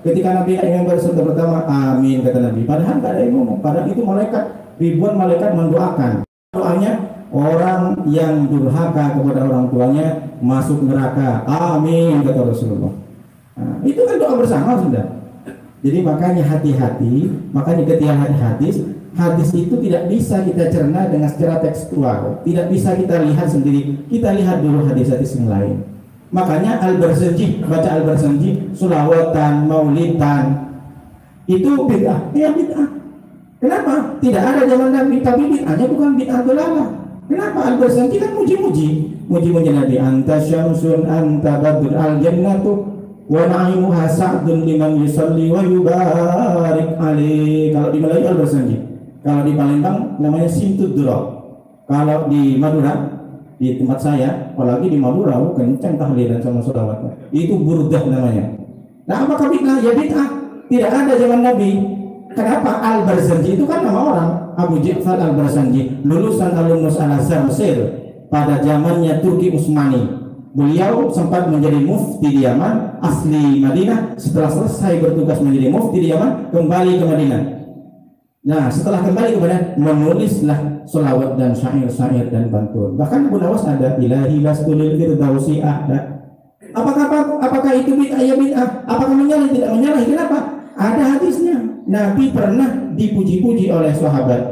[SPEAKER 1] Ketika Nabi naik mimbar serta pertama, amin kata Nabi. Padahal tak ada yang ngomong. Padahal itu malaikat, ribuan malaikat mendoakan. Doanya, orang yang durhaka kepada orang tuanya masuk neraka. Amin kata Rasulullah. Nah, itu kan doa bersama sudah. Jadi makanya hati-hati. Makanya ketika hadis itu tidak bisa kita cerna dengan secara tekstual, tidak bisa kita lihat sendiri. Kita lihat dulu hadis-hadis yang lain. Makanya Al-Barzanji, baca Al-Barzanji, sulawatan, maulidan, itu bid'ah. Ya bid'ah. Kenapa? Tidak ada zaman Nabi, tapi bid'ahnya bukan bid'ah dolalah. Kenapa? Al-Barzanji kan muji-muji Nabi. Anta syamsun anta badr al-jannatu wa na'imuha sa'dun liman yusalli wa yubarik alaih. Kalau di Melayu Al-Barzanji, kalau di Palembang namanya Simtud Dura. Kalau di Madura, di tempat saya, apalagi di Madura, kencang tahlilan sama sholawatnya. Itu burdah namanya. Nah, apakah bid'ah? Ya bid'ah. Tidak ada zaman Nabi. Kenapa? Al-Barzanji itu kan nama orang, Abu Ja'far Al-Barzanji, lulusan alumnus Al-Azhar Mesir pada zamannya Turki Utsmani. Beliau sempat menjadi mufti di Yaman, asli Madinah. Setelah selesai bertugas menjadi mufti di Yaman, kembali ke Madinah. Nah, setelah kembali ke Madinah, menulislah sholawat dan syair-syair dan pantun. Bahkan Abu Nawas ada ilahi lastunil firdausi ahda. Apakah itu bid'ah? Ya bid'ah. Apakah menyalahi? Tidak menyalahi. Kenapa? Ada hadisnya. Nabi pernah dipuji-puji oleh sahabat.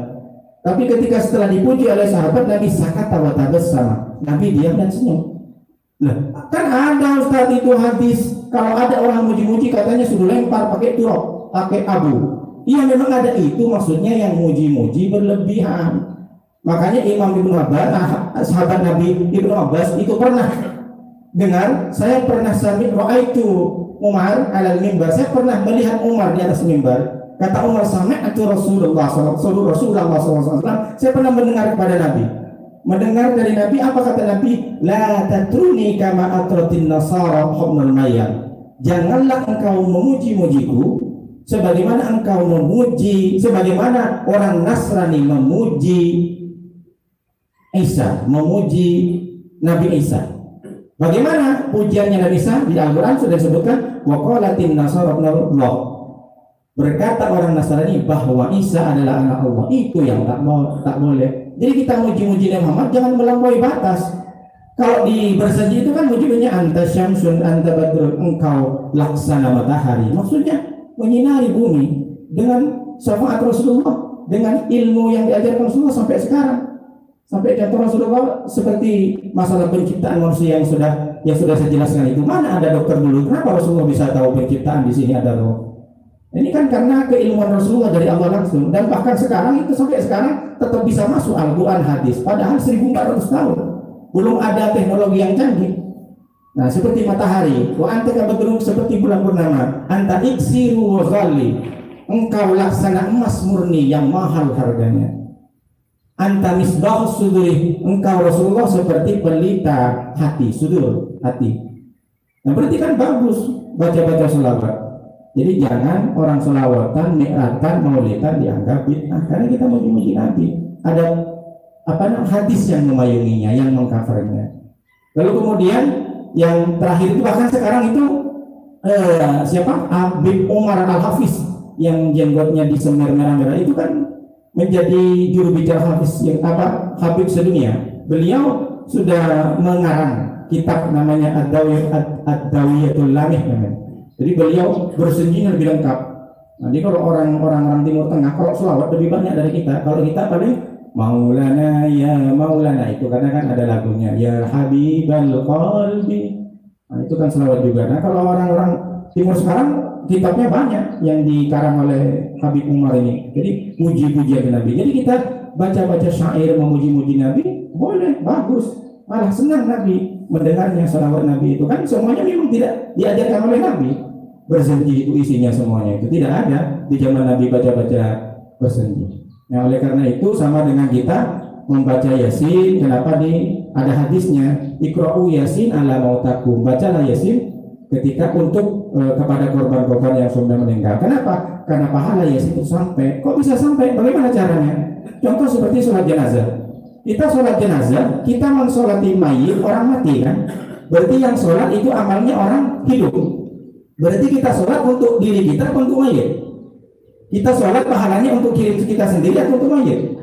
[SPEAKER 1] Tapi ketika setelah dipuji oleh sahabat, Nabi sakata wa tabassama. Nabi diam dan senyum. Nah, kan ada Ustaz itu hadis, kalau ada orang muji-muji katanya sudah lempar pakai turab, pakai abu. Iya memang ada itu, maksudnya yang muji-muji berlebihan. Makanya Imam Ibnu Abbas, sahabat Nabi Ibnu Abbas itu pernah dengar, saya pernah sami ra'aitu Umar alal mimbar, saya pernah melihat Umar di atas mimbar. Kata Umar, sami'tu Rasulullah SAW, saya pernah mendengar kepada Nabi. Mendengar dari Nabi, apa kata Nabi? La tatruni kama atratin nasara hubnul mayyam. Janganlah engkau memuji-mujiku sebagaimana engkau memuji, sebagaimana orang Nasrani memuji Isa, memuji Nabi Isa. Bagaimana pujiannya Nabi Isa? Di Al-Quran sudah disebutkan, wa qalatin nasara ibnullah. Berkata orang Nasrani bahwa Isa adalah anak Allah. Itu yang tak boleh. Jadi kita muji-muji Nabi Muhammad jangan melampaui batas. Kalau di Barzanji itu kan muji-mujinya anta syamsun anta badrun, engkau laksana matahari. Maksudnya menyinari bumi dengan syafaat Rasulullah, dengan ilmu yang diajarkan Rasulullah sampai sekarang. Sampai contoh Rasulullah seperti masalah penciptaan manusia yang sudah saya jelaskan itu. Mana ada dokter dulu? Kenapa Rasulullah bisa tahu penciptaan di sini ada roh? Ini kan karena keilmuan Rasulullah dari Allah langsung. Dan bahkan sekarang itu sampai sekarang tetap bisa masuk Al-Quran hadis. Padahal 1400 tahun belum ada teknologi yang canggih. Nah seperti matahari, wa anta kabadrun, seperti bulan purnama, anta iksiru wa ghalli, engkau laksana emas murni yang mahal harganya. Anta misbah suduri, engkau Rasulullah seperti pelita hati, sudur hati. Nah berarti kan bagus baca-baca selawat. Jadi jangan orang selawatan, mi'ratan, maulidan dianggap bid'ah karena kita muji-muji Nabi. Ada hadis yang memayunginya, yang mengcovernya. Lalu kemudian yang terakhir itu bahkan sekarang itu siapa? Habib Umar Al-Hafiz yang jenggotnya disemir merah-merah itu kan menjadi juru bicara Hafiz yang Habib sedunia. Beliau sudah mengarang kitab namanya Ad-Dawiyatul Lamih namanya. Jadi beliau bersendiri lebih lengkap. Nanti kalau orang-orang Timur Tengah kalau selawat lebih banyak dari kita. Kalau kita paling Maulana ya Maulana, itu karena kan ada lagunya ya Habibal Qalbi. Nah, itu kan selawat juga. Nah kalau orang-orang Timur sekarang kitabnya banyak yang dikarang oleh Habib Umar ini. Jadi puji-pujian Nabi. Jadi kita baca-baca syair memuji-muji Nabi boleh, bagus. Malah senang Nabi mendengarnya salawat Nabi itu kan semuanya memang tidak diajarkan oleh Nabi. Barzanji itu isinya semuanya itu tidak ada di zaman Nabi baca-baca Barzanji. Nah oleh karena itu sama dengan kita membaca Yasin, kenapa ada hadisnya ikra'u Yasin ala mautakum, bacalah Yasin ketika untuk kepada korban-korban yang sudah meninggal. Kenapa? Karena pahala Yasin itu sampai. Kok bisa sampai? Bagaimana caranya? Contoh seperti sholat jenazah. Kita sholat jenazah, kita mensolati mayit orang mati kan? Berarti yang sholat itu amalnya orang hidup. Berarti kita sholat untuk diri kita, untuk mayit. Kita sholat pahalanya untuk diri kita sendiri atau untuk mayit?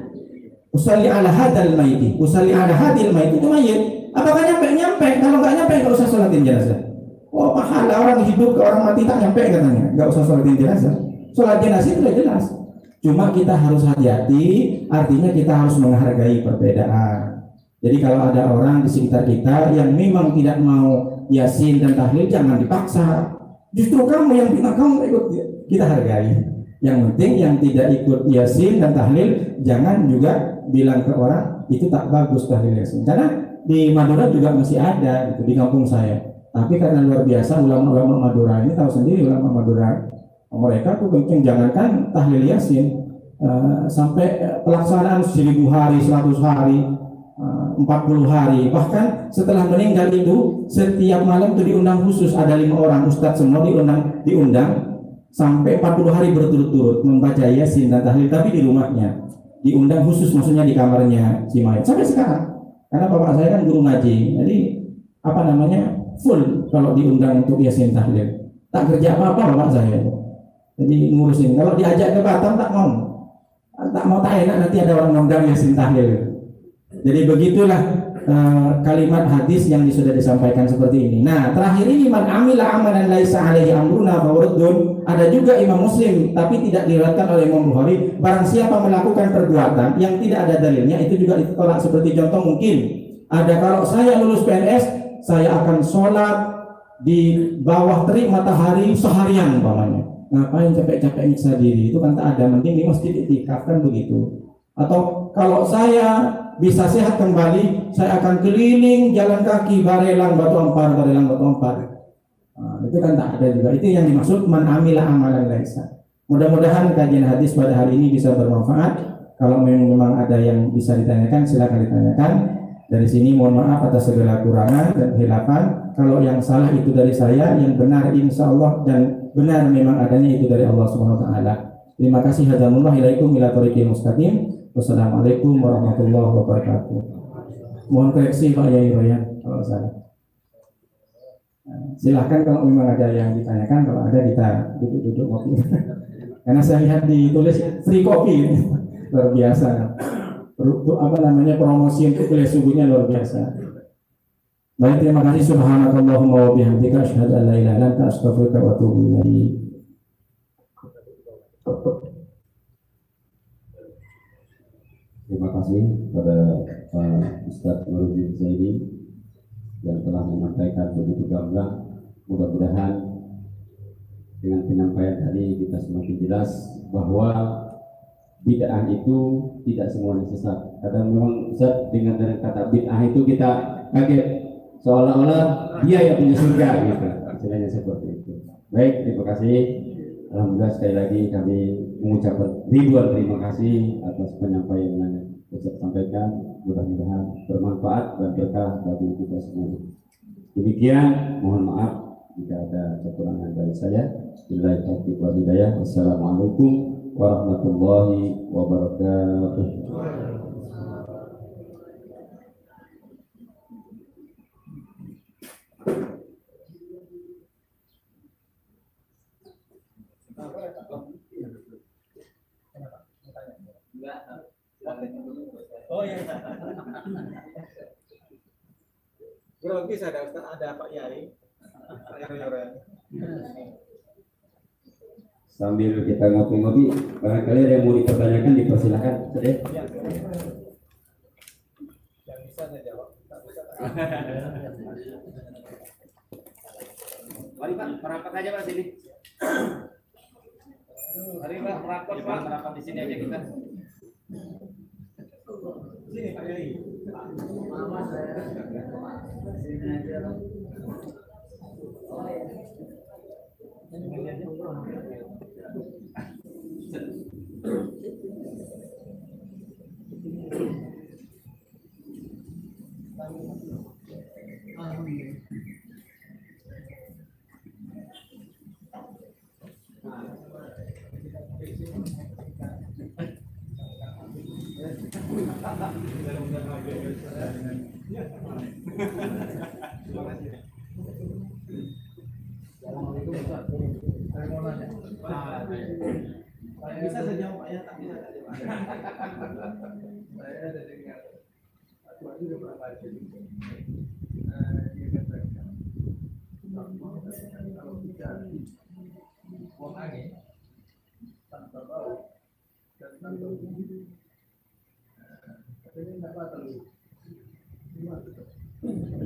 [SPEAKER 1] Usalli ala hadal mayiti, usalli ala hadil mayit, itu mayit. Apakah nyampe? Kalau nggak nyampe, nggak usah sholatin jenazah. Oh pahala orang hidup ke orang mati tak nyampe katanya, nggak usah sholatin jenazah. Sholat jenazah itu sudah jelas. Cuma kita harus hati-hati, artinya kita harus menghargai perbedaan. Jadi kalau ada orang di sekitar kita yang memang tidak mau Yasin dan tahlil, jangan dipaksa. Justru kamu yang bilang kamu ikut, kita hargai. Yang penting yang tidak ikut yasin dan tahlil jangan juga bilang ke orang itu tak bagus tahlil yasin. Karena di Madura juga masih ada gitu, di kampung saya. Tapi karena luar biasa ulama-ulama Madura ini, tahu sendiri ulama Madura, mereka tuh kenceng, jangankan tahlil yasin, sampai pelaksanaan 1000 hari, 100 hari, 40 hari, bahkan setelah meninggal itu setiap malam itu diundang khusus, ada 5 orang ustadz semua diundang sampai 40 hari berturut-turut membaca yasin dan tahlil, tapi di rumahnya diundang khusus, maksudnya di kamarnya si mayat sampai sekarang. Karena bapak saya kan guru ngaji, jadi apa namanya full kalau diundang untuk yasin tahlil, tak kerja apa-apa bapak saya, jadi ngurusin. Kalau diajak ke Batam tak mau, tak enak nanti ada orang ngundang yasin tahlil. Jadi begitulah kalimat hadis yang sudah disampaikan seperti ini. Nah, terakhir ini man amila amalan laisa alaihi amruna fawaruddun. Ada juga Imam Muslim tapi tidak diriwayatkan oleh Imam Bukhari, barang siapa melakukan perbuatan yang tidak ada dalilnya itu juga ditolak. Seperti contoh mungkin ada, kalau saya lulus PNS saya akan sholat di bawah terik matahari seharian umpamanya. Ngapain capek-capek nyiksa diri, itu kan tak ada, mending di masjid iktikaf kan begitu. Atau kalau saya bisa sehat kembali, saya akan keliling jalan kaki Barelang Batu Ampar. Nah, itu kan tak ada juga. Itu yang dimaksud man amila amalan laisa. Mudah-mudahan kajian hadis pada hari ini bisa bermanfaat. Kalau memang ada yang bisa ditanyakan, silakan ditanyakan. Dari sini mohon maaf atas segala kurangan dan khilafan. Kalau yang salah itu dari saya, yang benar insya Allah dan benar memang adanya itu dari Allah Subhanahu Wa Taala. Terima kasih. Hadamullah ilaikum ila thoriqil mustaqim. Wassalamualaikum warahmatullahi wabarakatuh. Mohon koreksi Pak Yai Royan kalau salah. Silahkan kalau memang ada yang ditanyakan, kalau ada kita duduk-duduk kopi. Karena saya lihat ditulis free kopi, luar biasa. Apa namanya, promosi untuk kuliah subuhnya luar biasa. Baik, terima kasih. Subhanakallahumma wa bihamdika asyhadu an la ilaha illa anta astaghfiruka wa atubu ilaik.
[SPEAKER 2] Terima kasih kepada Pak Ustadz Nuruddin Zaini yang telah menyampaikan begitu gamblang. Mudah-mudahan dengan penyampaian tadi kita semakin jelas bahwa bid'ah itu tidak semuanya sesat. Kadang memang Ustadz dengan kata bid'ah itu kita kaget, seolah-olah dia yang punya surga gitu. Istilahnya seperti itu. Baik, terima kasih. Alhamdulillah sekali lagi kami mengucapkan ribuan terima kasih atas penyampaian yang saya sampaikan. Mudah-mudahan bermanfaat dan berkah bagi kita semua. Demikian, mohon maaf jika ada kekurangan dari saya. Billahi taufiq wal hidayah. Wassalamualaikum warahmatullahi wabarakatuh.
[SPEAKER 1] Oh iya. Grogi ada Ustaz, ada Pak Yai.
[SPEAKER 2] Sambil kita ngopi-ngopi, barangkali ada yang mau dipertanyakan, dipersilakan.
[SPEAKER 1] Yang bisa saya jawab.
[SPEAKER 2] Mari Pak, merapat aja Pak sini. Mari Pak, merapat di sini aja kita.
[SPEAKER 1] Sini Pak Yai. Bisa saya jawab Pak ya, tak bisa saja Pak. Saya ada dengar aku juga berapa kali dia katakan kalau kita buang angin tanpa bau dan tanpa bunyi, katanya tidak batal.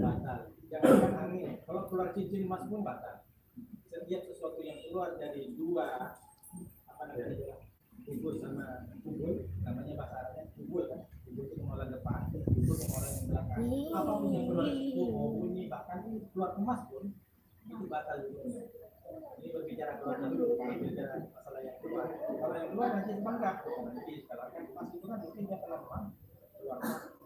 [SPEAKER 1] Batal. Jangan angin. Kalau keluar cincin emas pun batal. Setiap sesuatu yang keluar dari dua apa namanya yang keluar itu mau bunyi bahkan keluar emas pun itu batal juga. Ini berbicara keluar dulu, berbicara masalah yang keluar. Kalau yang keluar nanti bangga. Jadi kalau yang emas itu kan mungkin dia telah keluar.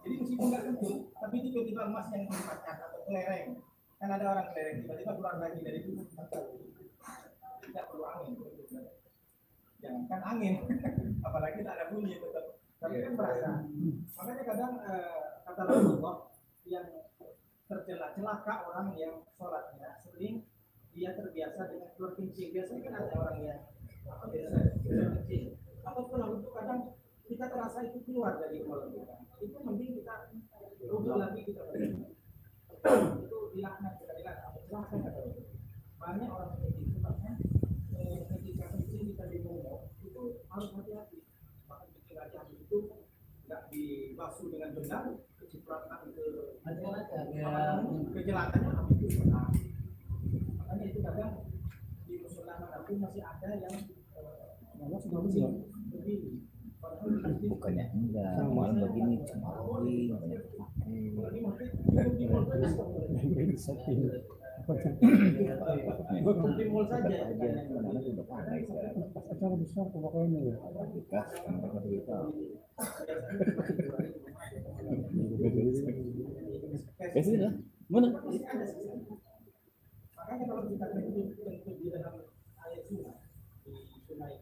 [SPEAKER 1] Jadi meskipun nggak kecil, tapi tiba-tiba emas yang dipacak atau kelereng. Kan ada orang kelereng tiba-tiba keluar lagi dari itu. Tidak perlu angin. Jangankan angin, apalagi tak ada bunyi tetap. Tapi kan berasa. Makanya kadang kata Rasulullah yang celaka orang yang sholatnya sering dia terbiasa dengan keluar kencing. Biasanya kan ada orang yang biasa keluar kencing. Atau kalau itu kadang kita terasa itu keluar dari mulut kita. Itu mending kita rujuk lagi kita berikan. Itu dilaknat kita dilaknat. Celaka kata banyak orang kencing sebabnya ketika kencing kita di mulut itu harus hati-hati. Maka kencing aja itu nggak dibasuh dengan benar, kecipratan kejelatannya habis itu. Makanya itu kadang di musola manapun masih ada yang begini.
[SPEAKER 3] Bukannya enggak, malah begini cuma hobi banyak
[SPEAKER 1] di mall saja
[SPEAKER 4] acara besar pokoknya ya.
[SPEAKER 3] Biasanya mana?
[SPEAKER 1] Makanya kalau kita tentu di dalam ayat sunah di sunai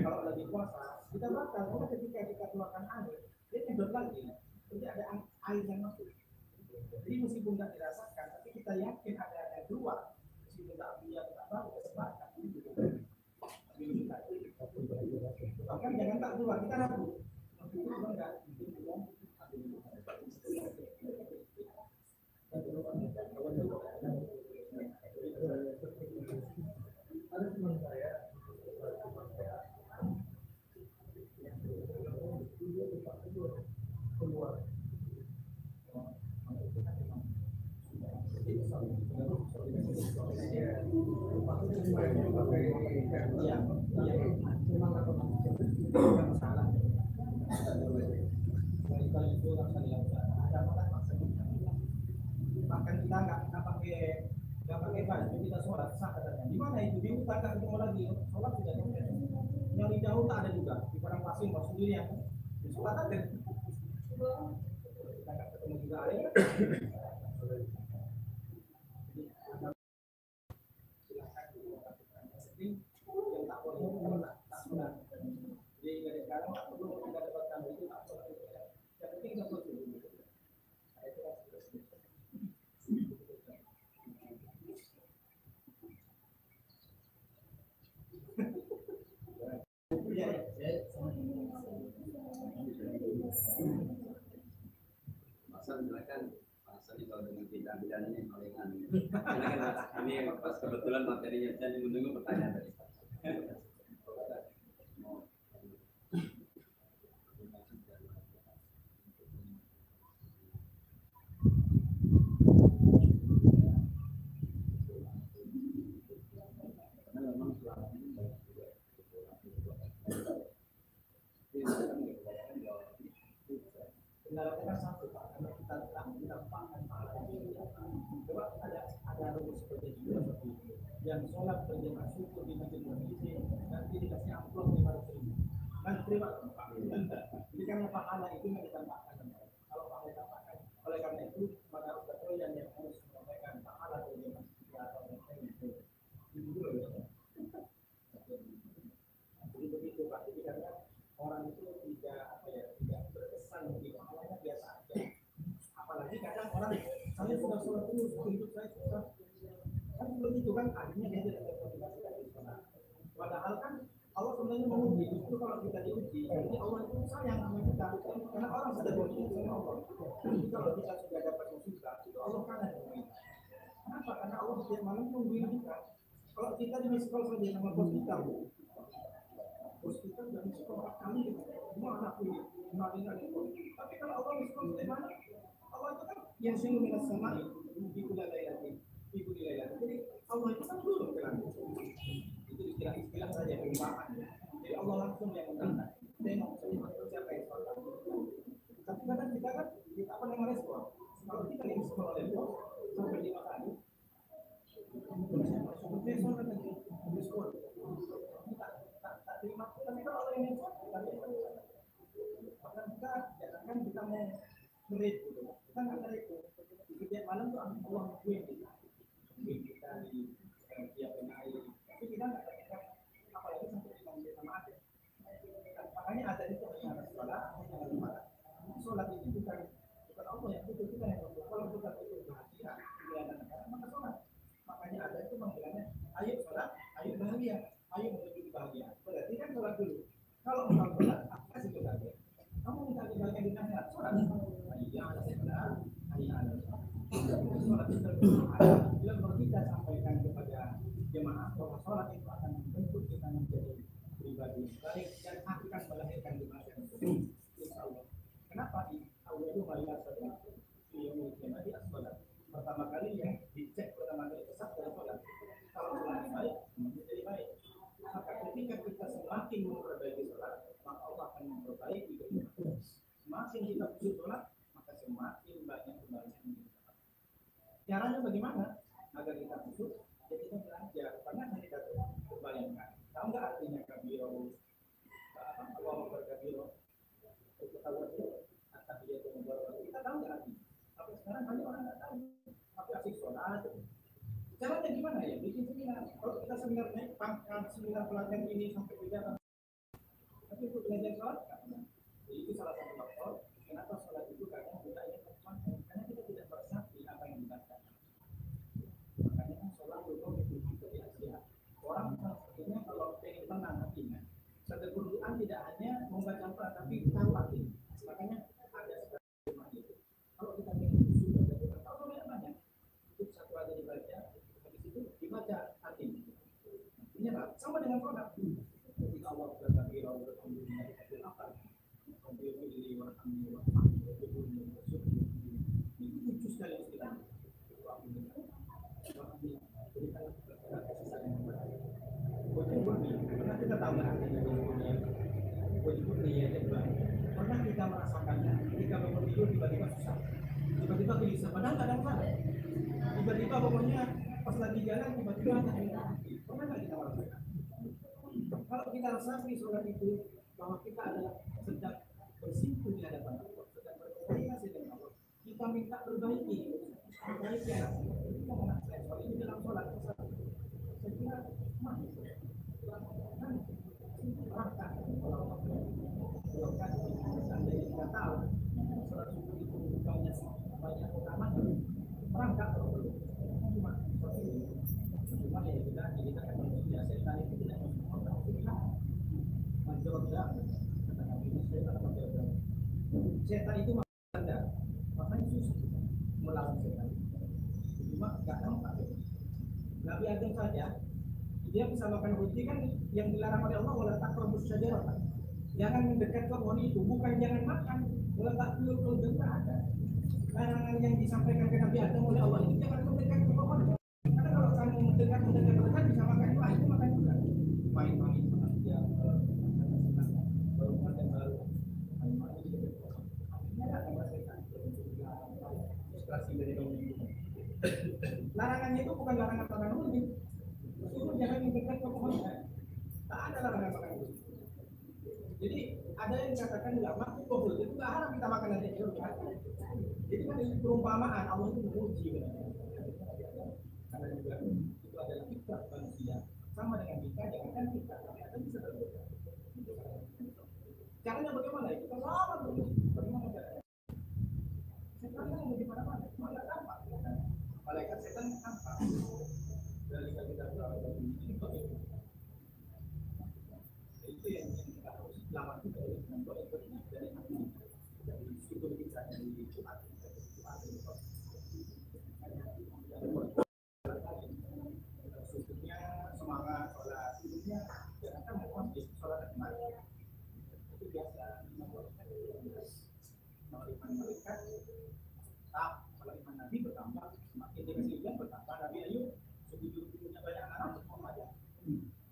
[SPEAKER 1] kalau lagi puasa kita bakal karena ketika kita keluarkan air dia tidur lagi jadi ada air yang masuk jadi meskipun tidak dirasakan tapi kita yakin ada yang keluar meskipun tak biar tak tahu kesempatan bahkan jangan tak keluar kita ragu itu enggak bahkan kita nggak pakai baju kita sholat sah katanya di mana itu di hutan nggak ketemu lagi sholat tidak ada yang di jauh tak ada juga di padang pasir mau sendiri ya sholat ada kita nggak ketemu juga air yang tak boleh tak sholat jadi dari sekarang tak perlu kita dapatkan itu tak sholat yang penting kita sholat
[SPEAKER 2] Masa silakan Pak kalau dengan bidang ini palingan ini pas kebetulan materinya saya menunggu pertanyaan tadi.
[SPEAKER 1] Kendalanya satu Pak, karena kita pakai coba ada rumus seperti itu yang sholat berjamaah syukur di masjid Indonesia nanti dikasih amplop 500.000 kan terima Pak jadi karena pahala itu yang ditambahkan kalau pahala ditambahkan oleh karena itu maka harus betul yang harus menyampaikan pahala dari masjid atau itu dulu jadi begitu Pak jadi karena orang itu tidak berkesan di pahalanya biasa aja apalagi kadang orang saya sudah sholat terus hidup saya susah kan belum itu kan akhirnya dia tidak termotivasi lagi padahal kan Allah sebenarnya menguji justru kalau kita diuji jadi Allah itu sayang sama kita karena orang sudah beruji sama Allah jadi kalau kita sudah dapat musibah itu Allah kangen sama kita kenapa? Karena Allah setiap malam nungguin kita kalau kita di miskol saja sama bos kita udah miskol 4 kali semua anak ini tapi kalau Allah miskol setiap malam Allah itu kan yang selalu minas sama ibu nilai jadi Allah itu kan turun ke langit itu istilah saja perumpamaan jadi Allah langsung yang menantang tengok siapa yang sholat tapi kadang kita kan kita apa yang merespon kalau kita ini terima. Tapi kalau Allah yang buat, kita terima. Bahkan kita jangankan kita mau merit gitu, kita nggak merit tuh. Di setiap malam tuh Allah mungkin kita di tiap hari. Tapi kita nggak terima, apalagi sampai kita minta maaf. Makanya ada itu hanya sholat, hanya sholat. Sholat itu bukan Allah yang butuh, kita yang butuh. Kalau kita butuh bahagia, kemuliaan negara, maka sholat. Makanya ada itu panggilannya, ayo sholat, ayo bahagia, ayo menuju kebahagiaan. Berarti kan sholat dulu. Kalau engkau sholat, apa sih kebahagiaan? Kamu minta kebahagiaan di akhirat, sholat. Iya, ada sholat, iya ada sholat. Sholat itu berdoa. Bila kalau kita sampaikan kepada jemaah bahwa sholat itu akan membentuk kita menjadi pribadi baik dan akan melahirkan jemaah yang baik. Insya Allah. Kenapa Allah itu melihat sholat? Di sholat. Pertama kali yang dicek pertama kali kesat adalah sholat. Kalau sholat baik, menjadi baik. Maka ketika kita semakin memperbaiki sholat, maka Allah akan memperbaiki kehidupan. Semakin kita khusyuk sholat, maka semakin banyak kebaikan yang kita dapat. Caranya bagaimana? Agar kita khusyuk, ya kita belajar. Karena kita bayangkan, tahu nggak artinya kabiro? Allah berkabiro. Kita tahu itu, kita tahu nggak artinya? Tapi sekarang banyak orang nggak tahu. Tapi asik sholat. Caranya gimana ya? Bikin seminar. Kalau kita seminarnya pangkat seminar pelatihan ini sampai bicara. Tapi untuk belajar sholat, itu salah satu faktor. Kenapa sholat itu kadang kita ingin bersemangat? Karena kita tidak bersakti apa yang dibacakan. Makanya sholat itu begitu di Asia. Orang sepertinya kalau ingin tenang hatinya, Quran tidak hanya membaca Quran, tapi tahu arti. Makanya ada seperti itu. Kalau kita ingin sudah baca Quran, kalau banyak, itu satu aja dibaca, habis itu dibaca artinya. Artinya apa? Sama dengan sholat. Ketika Allah berkata, itu lucu sekali istilahnya. Karena kita tahu pernah kita merasakannya ketika bangun tidur tiba-tiba susah, tiba-tiba gelisah, padahal nggak ada masalah. Tiba-tiba pokoknya pas lagi jalan tiba-tiba ada pernah nggak kita merasakan? Kalau kita rasakan sholat itu bahwa kita adalah sedang bersimpuh di hadapan Allah, sedang berkomunikasi dengan Allah, kita minta perbaiki anak kita mengajar soal ini dalam sholat. Saya kira mahal. Bahkan kalau kan seandainya kita tahu sholat subuh itu banyak utama perangkat kalau perlu cuma seperti ini. Cuma ya kita akan manusia setan itu tidak setan itu anda makanya susah melawan setan. Cuma nggak nampak. Nabi Adam saja dia bisa makan roti kan yang dilarang oleh Allah, wala taqrabus syajarah. Jangan mendekat ke pohon itu, bukan jangan makan. Wala taqrabul qulub ada. Larangan yang disampaikan ke Nabi Adam oleh Allah itu jangan mendekat ke pohon. Karena kalau kamu mendekat bisa makan itu makan juga. Main-main sama dia baru makan baru. Main-main juga. Artinya ada masalah. Frustrasi dari dunia. Larangannya itu bukan larangan makan roti. Itu jangan mendekat ke pohon. Tak ada larangan makan roti. Jadi ada yang dikatakan ulama kubur itu nggak haram kita makan nanti itu kan. Jadi kan itu perumpamaan Allah itu menguji karena juga itu adalah fitrah manusia sama dengan kita jangan kan kita tapi ada bisa berbeda. Caranya bagaimana? Kita lawan dulu. Bagaimana caranya? Setan mau di mana-mana, mana tampak. Malaikat setan tampak. Dari kita itu yang kita harus lawan juga dengan doa-doa dari hati dari situ bisa dari Tuhan sesungguhnya semangat sholat hidupnya jangan kan mau sholat kemana itu biasa melihat malaikat tak melihat Nabi bertambah semakin dikasih ujian bertambah Nabi Ayub sujud-sujudnya banyak anak semua aja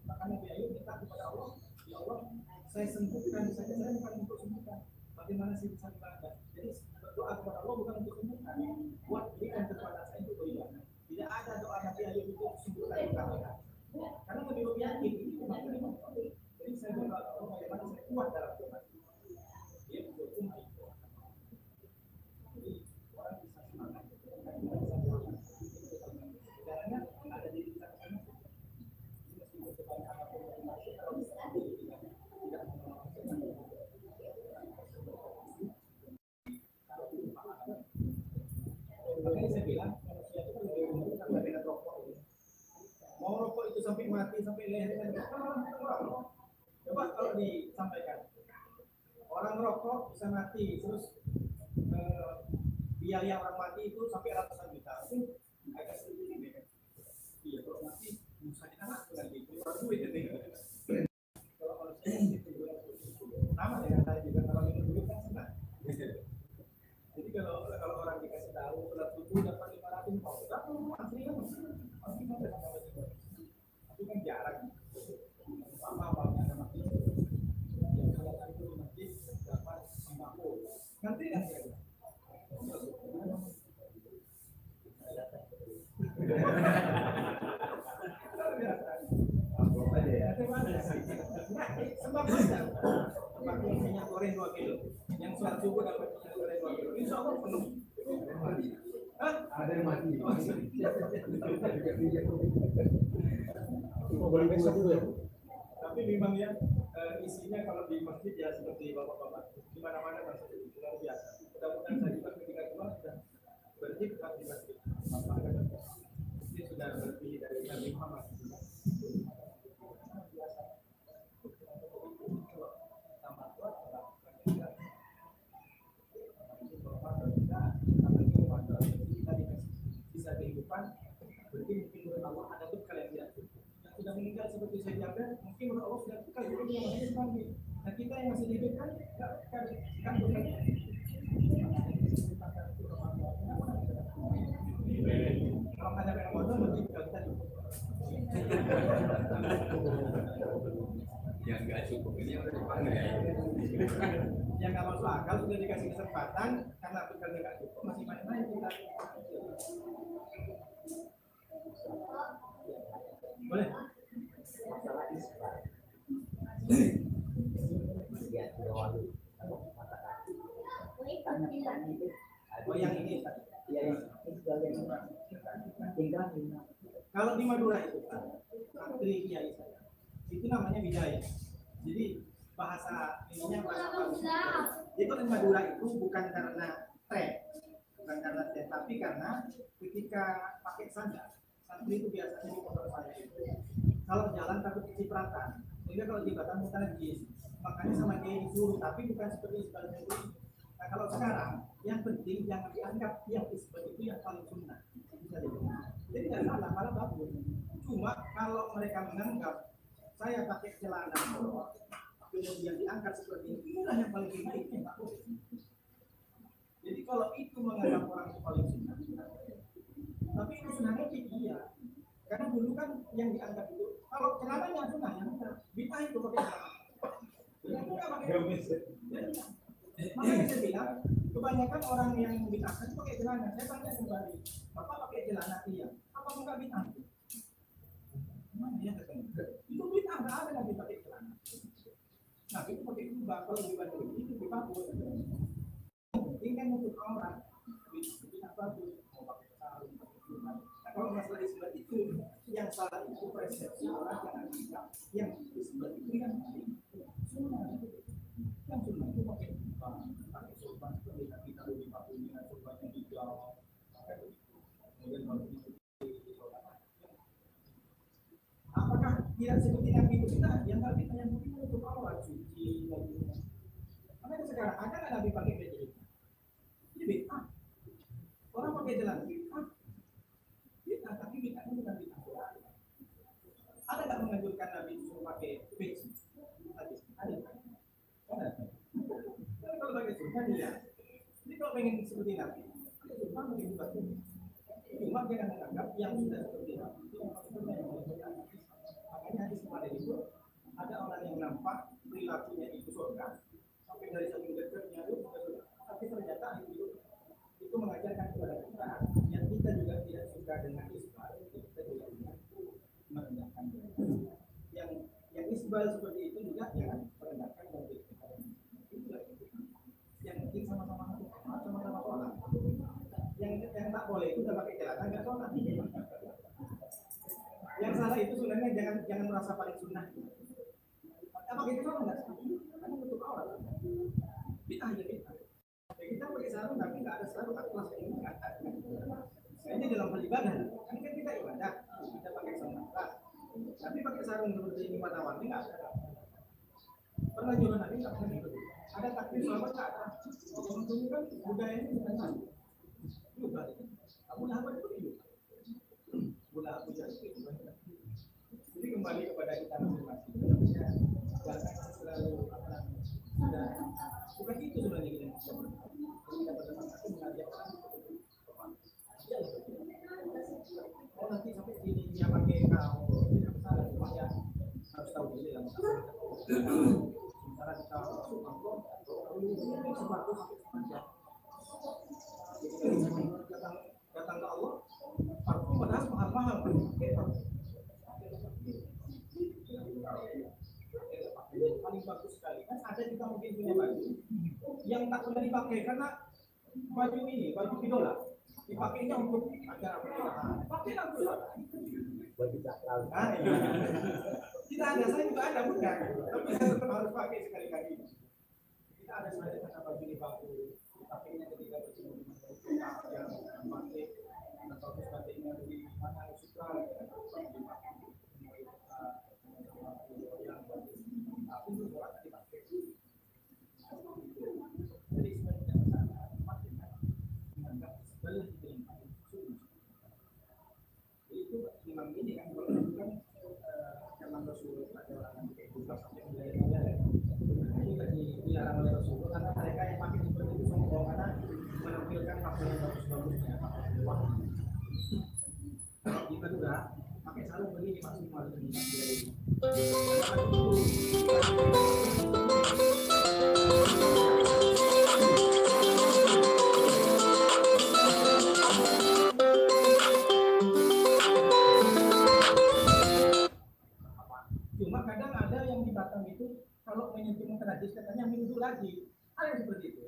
[SPEAKER 1] maka Nabi Ayub minta kepada Allah ya Allah saya sembuhkan saja saya bukan untuk sembuhkan bagaimana sih bisa dibaca jadi doa kepada Allah bukan untuk sembuhkan buat berikan kepada saya untuk beribadah tidak ada doa Nabi Ayub itu sembuhkan karena lebih yakin ini memang jadi saya
[SPEAKER 5] disampaikan orang merokok bisa mati, terus biaya orang mati itu sampai ratusan juta, itu agak sedikit ini kan? Iya, kalau mati sakit anak lagi, keluar duit ini. Kalau manusia itu sama dengan saya juga, kalau minum duit kan senang. Jadi kalau orang dikasih tahu sholat subuh dapat 500 mau berapa asli kan pasti kan ada sama juga. Tapi kan jarang. Sama awalnya mati. Yang sholat itu di masjid dapat sembako. Nanti kan ya. Sembako minyak goreng 2 kilo. Yang sholat subuh dapat minyak goreng 2 kilo. Insya Allah penuh. Ada yang mati. Tapi memang ya isinya kalau di masjid ya seperti bapak-bapak di mana-mana masjid luar biasa. Mudah-mudahan saya juga ketika keluar sudah berhikmat di masjid. Ini sudah lebih dari Nabi Muhammad. Bisa kehidupan berarti mungkin menurut Allah ada bekal yang tidak cukup. Yang sudah meninggal seperti saya jaga, mungkin menurut Allah sudah bekal yang masih hidup. Nah kita yang masih hidup kan bekalnya. Kalau ada yang bodoh berarti bekal kita cukup. Yang nggak cukup ini udah dipanggil ya. Yang nggak masuk akal sudah dikasih kesempatan karena bekalnya nggak cukup masih main-main kita. Boleh.
[SPEAKER 3] Masalah isbat. Ya, walu. Mata kaki. Tangan itu.
[SPEAKER 5] Oh yang ini.
[SPEAKER 3] Iya, isbat yang tinggal.
[SPEAKER 5] Kalau di Madura itu Pak, Tri Kiai saya, itu namanya bidaya. Jadi bahasa ininya bahasa itu di Madura itu bukan karena tren, bukan karena tren, tapi karena ketika pakai sandal, santri itu biasanya di pondok saya itu kalau jalan takut kecipratan, sehingga kalau jembatan muter jis, makanya sama Kiai disuruh, tapi bukan seperti sebaliknya itu. Nah kalau sekarang yang penting jangan dianggap yang seperti itu yang paling sunnah. Jadi tidak salah, malah bagus. Cuma kalau mereka menganggap saya pakai celana kemudian diangkat seperti ini, inilah yang paling baik. Jadi kalau itu menganggap orang itu paling sunnah, tapi itu sunnahnya iya. Karena dulu kan yang dianggap itu, kalau celana yang sunnah, yang benar, bid'ah itu pakai celana. Yang enggak pakai celana. Makanya saya bilang, kebanyakan orang yang bid'ah itu pakai celana. Saya tanya kembali, Bapak pakai celana iya, apa enggak bid'ah? Dia itu bid'ah, enggak ada lagi pakai celana. Nah itu pakai jubah, kalau jubah itu bagus. Ini kan untuk orang bid'ah bagus, mau pakai sarung, pakai jubah. Nah kalau masalah isbat itu, yang salah itu persepsi orang yang isbat itu yang sunnah. Yang sunnah itu pakai sorban seperti kita lebih pakai sorban yang hijau, kemudian apakah tidak seperti yang itu kita yang Nabi yang mungkin untuk awal cuci bajunya. Karena sekarang ada nggak Nabi pakai baju? Jadi orang pakai jalan kita tapi kita ini bukan kita. Ada nggak menganjurkan Nabi suruh pakai baju? Ada. Kalau pakai surban ya. Jadi kalau pengen seperti Nabi, surban mungkin baju. Cuma jangan menganggap yang sudah seperti Nabi itu makanya hadis kemarin itu ada orang yang nampak perilakunya itu surga sampai dari saking dekatnya itu tapi ternyata itu mengajarkan kepada kita yang kita juga tidak suka dengan isbal kita juga merendahkan yang isbal seperti itu juga jangan merendahkan dan yang penting sama-sama sholat. Yang tak boleh itu udah pakai celana nggak sholat. Yang salah itu sebenarnya jangan merasa paling sunnah. Apa gitu sholat nggak? Karena tutup aurat. Bid'ah aja bid'ah. Kita pakai sarung tapi nggak ada sarung atlas kayak ini nggak ada. Ini dalam hal ibadah. Ini kan kita ibadah, kita pakai sarung atlas. Tapi pakai sarung seperti ini warna-warni nggak ada. Pernah juga Nabi nggak pernah ikut. Ada takbir sahabat nggak ada. Orang dulu kan budayanya bukan sama. Juga. Abu Lahab itu hidup. Abu Lahab itu. Jadi kembali kepada kita masing-masing. Jangan selalu sudah bukan itu sebenarnya kita masing-masing mengajak orang. Oh nanti sampai sini dia pakai kaos tidak masalah, cuma ya harus tahu dulu yang sementara kita masuk kampung sepatu datang ke Allah parfum padahal mahal-mahal paling bagus sekali kan ada kita mungkin punya baju yang tak pernah dipakai karena baju ini baju idola dipakainya untuk acara pernikahan pakailah baju sakral kita ada saya juga ada bukan tapi saya tetap harus pakai sekali-kali kita ada saja kata baju ini bagus pakainya ketika bertemu yang pakai atau pakainya di mana sutra yang aku juga dipakai jadi itu imam ini kan kalau itu kan zaman Rasulullah ada orang yang pakai jubah sampai wilayah-wilayah itu tadi dilarang oleh Rasulullah karena mereka yang pakai seperti itu sombong karena menampilkan pakaian yang bagus-bagusnya wah kita juga pakai sarung begini maksimal ini cuma kadang ada yang di Batam itu kalau menyentuh najis katanya ambil wudhu lagi ada yang seperti itu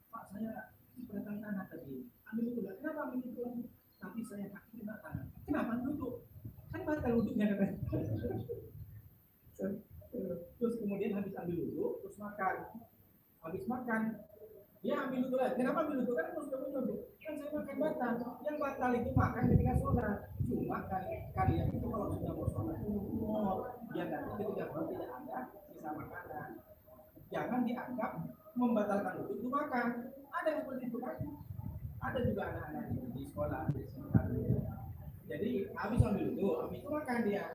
[SPEAKER 5] Pak saya datang tanah tadi ambil wudhu lagi kenapa ambil wudhu lagi tapi saya kaki kena tangan kenapa duduk kan batal wudhunya katanya terus kemudian habis ambil wudhu terus makan habis makan dia ambil wudhu lagi kenapa ambil wudhu kan terus wudhu kan saya makan batal yang batal itu makan ketika sholat cuma kalian itu kalau sudah mau sholat biar nanti ketika sholat tidak ada bisa makanan jangan dianggap membatalkan wudhu itu makan ada yang seperti itu kan ada juga anak-anak di sekolah jadi habis ambil wudhu habis itu makan dia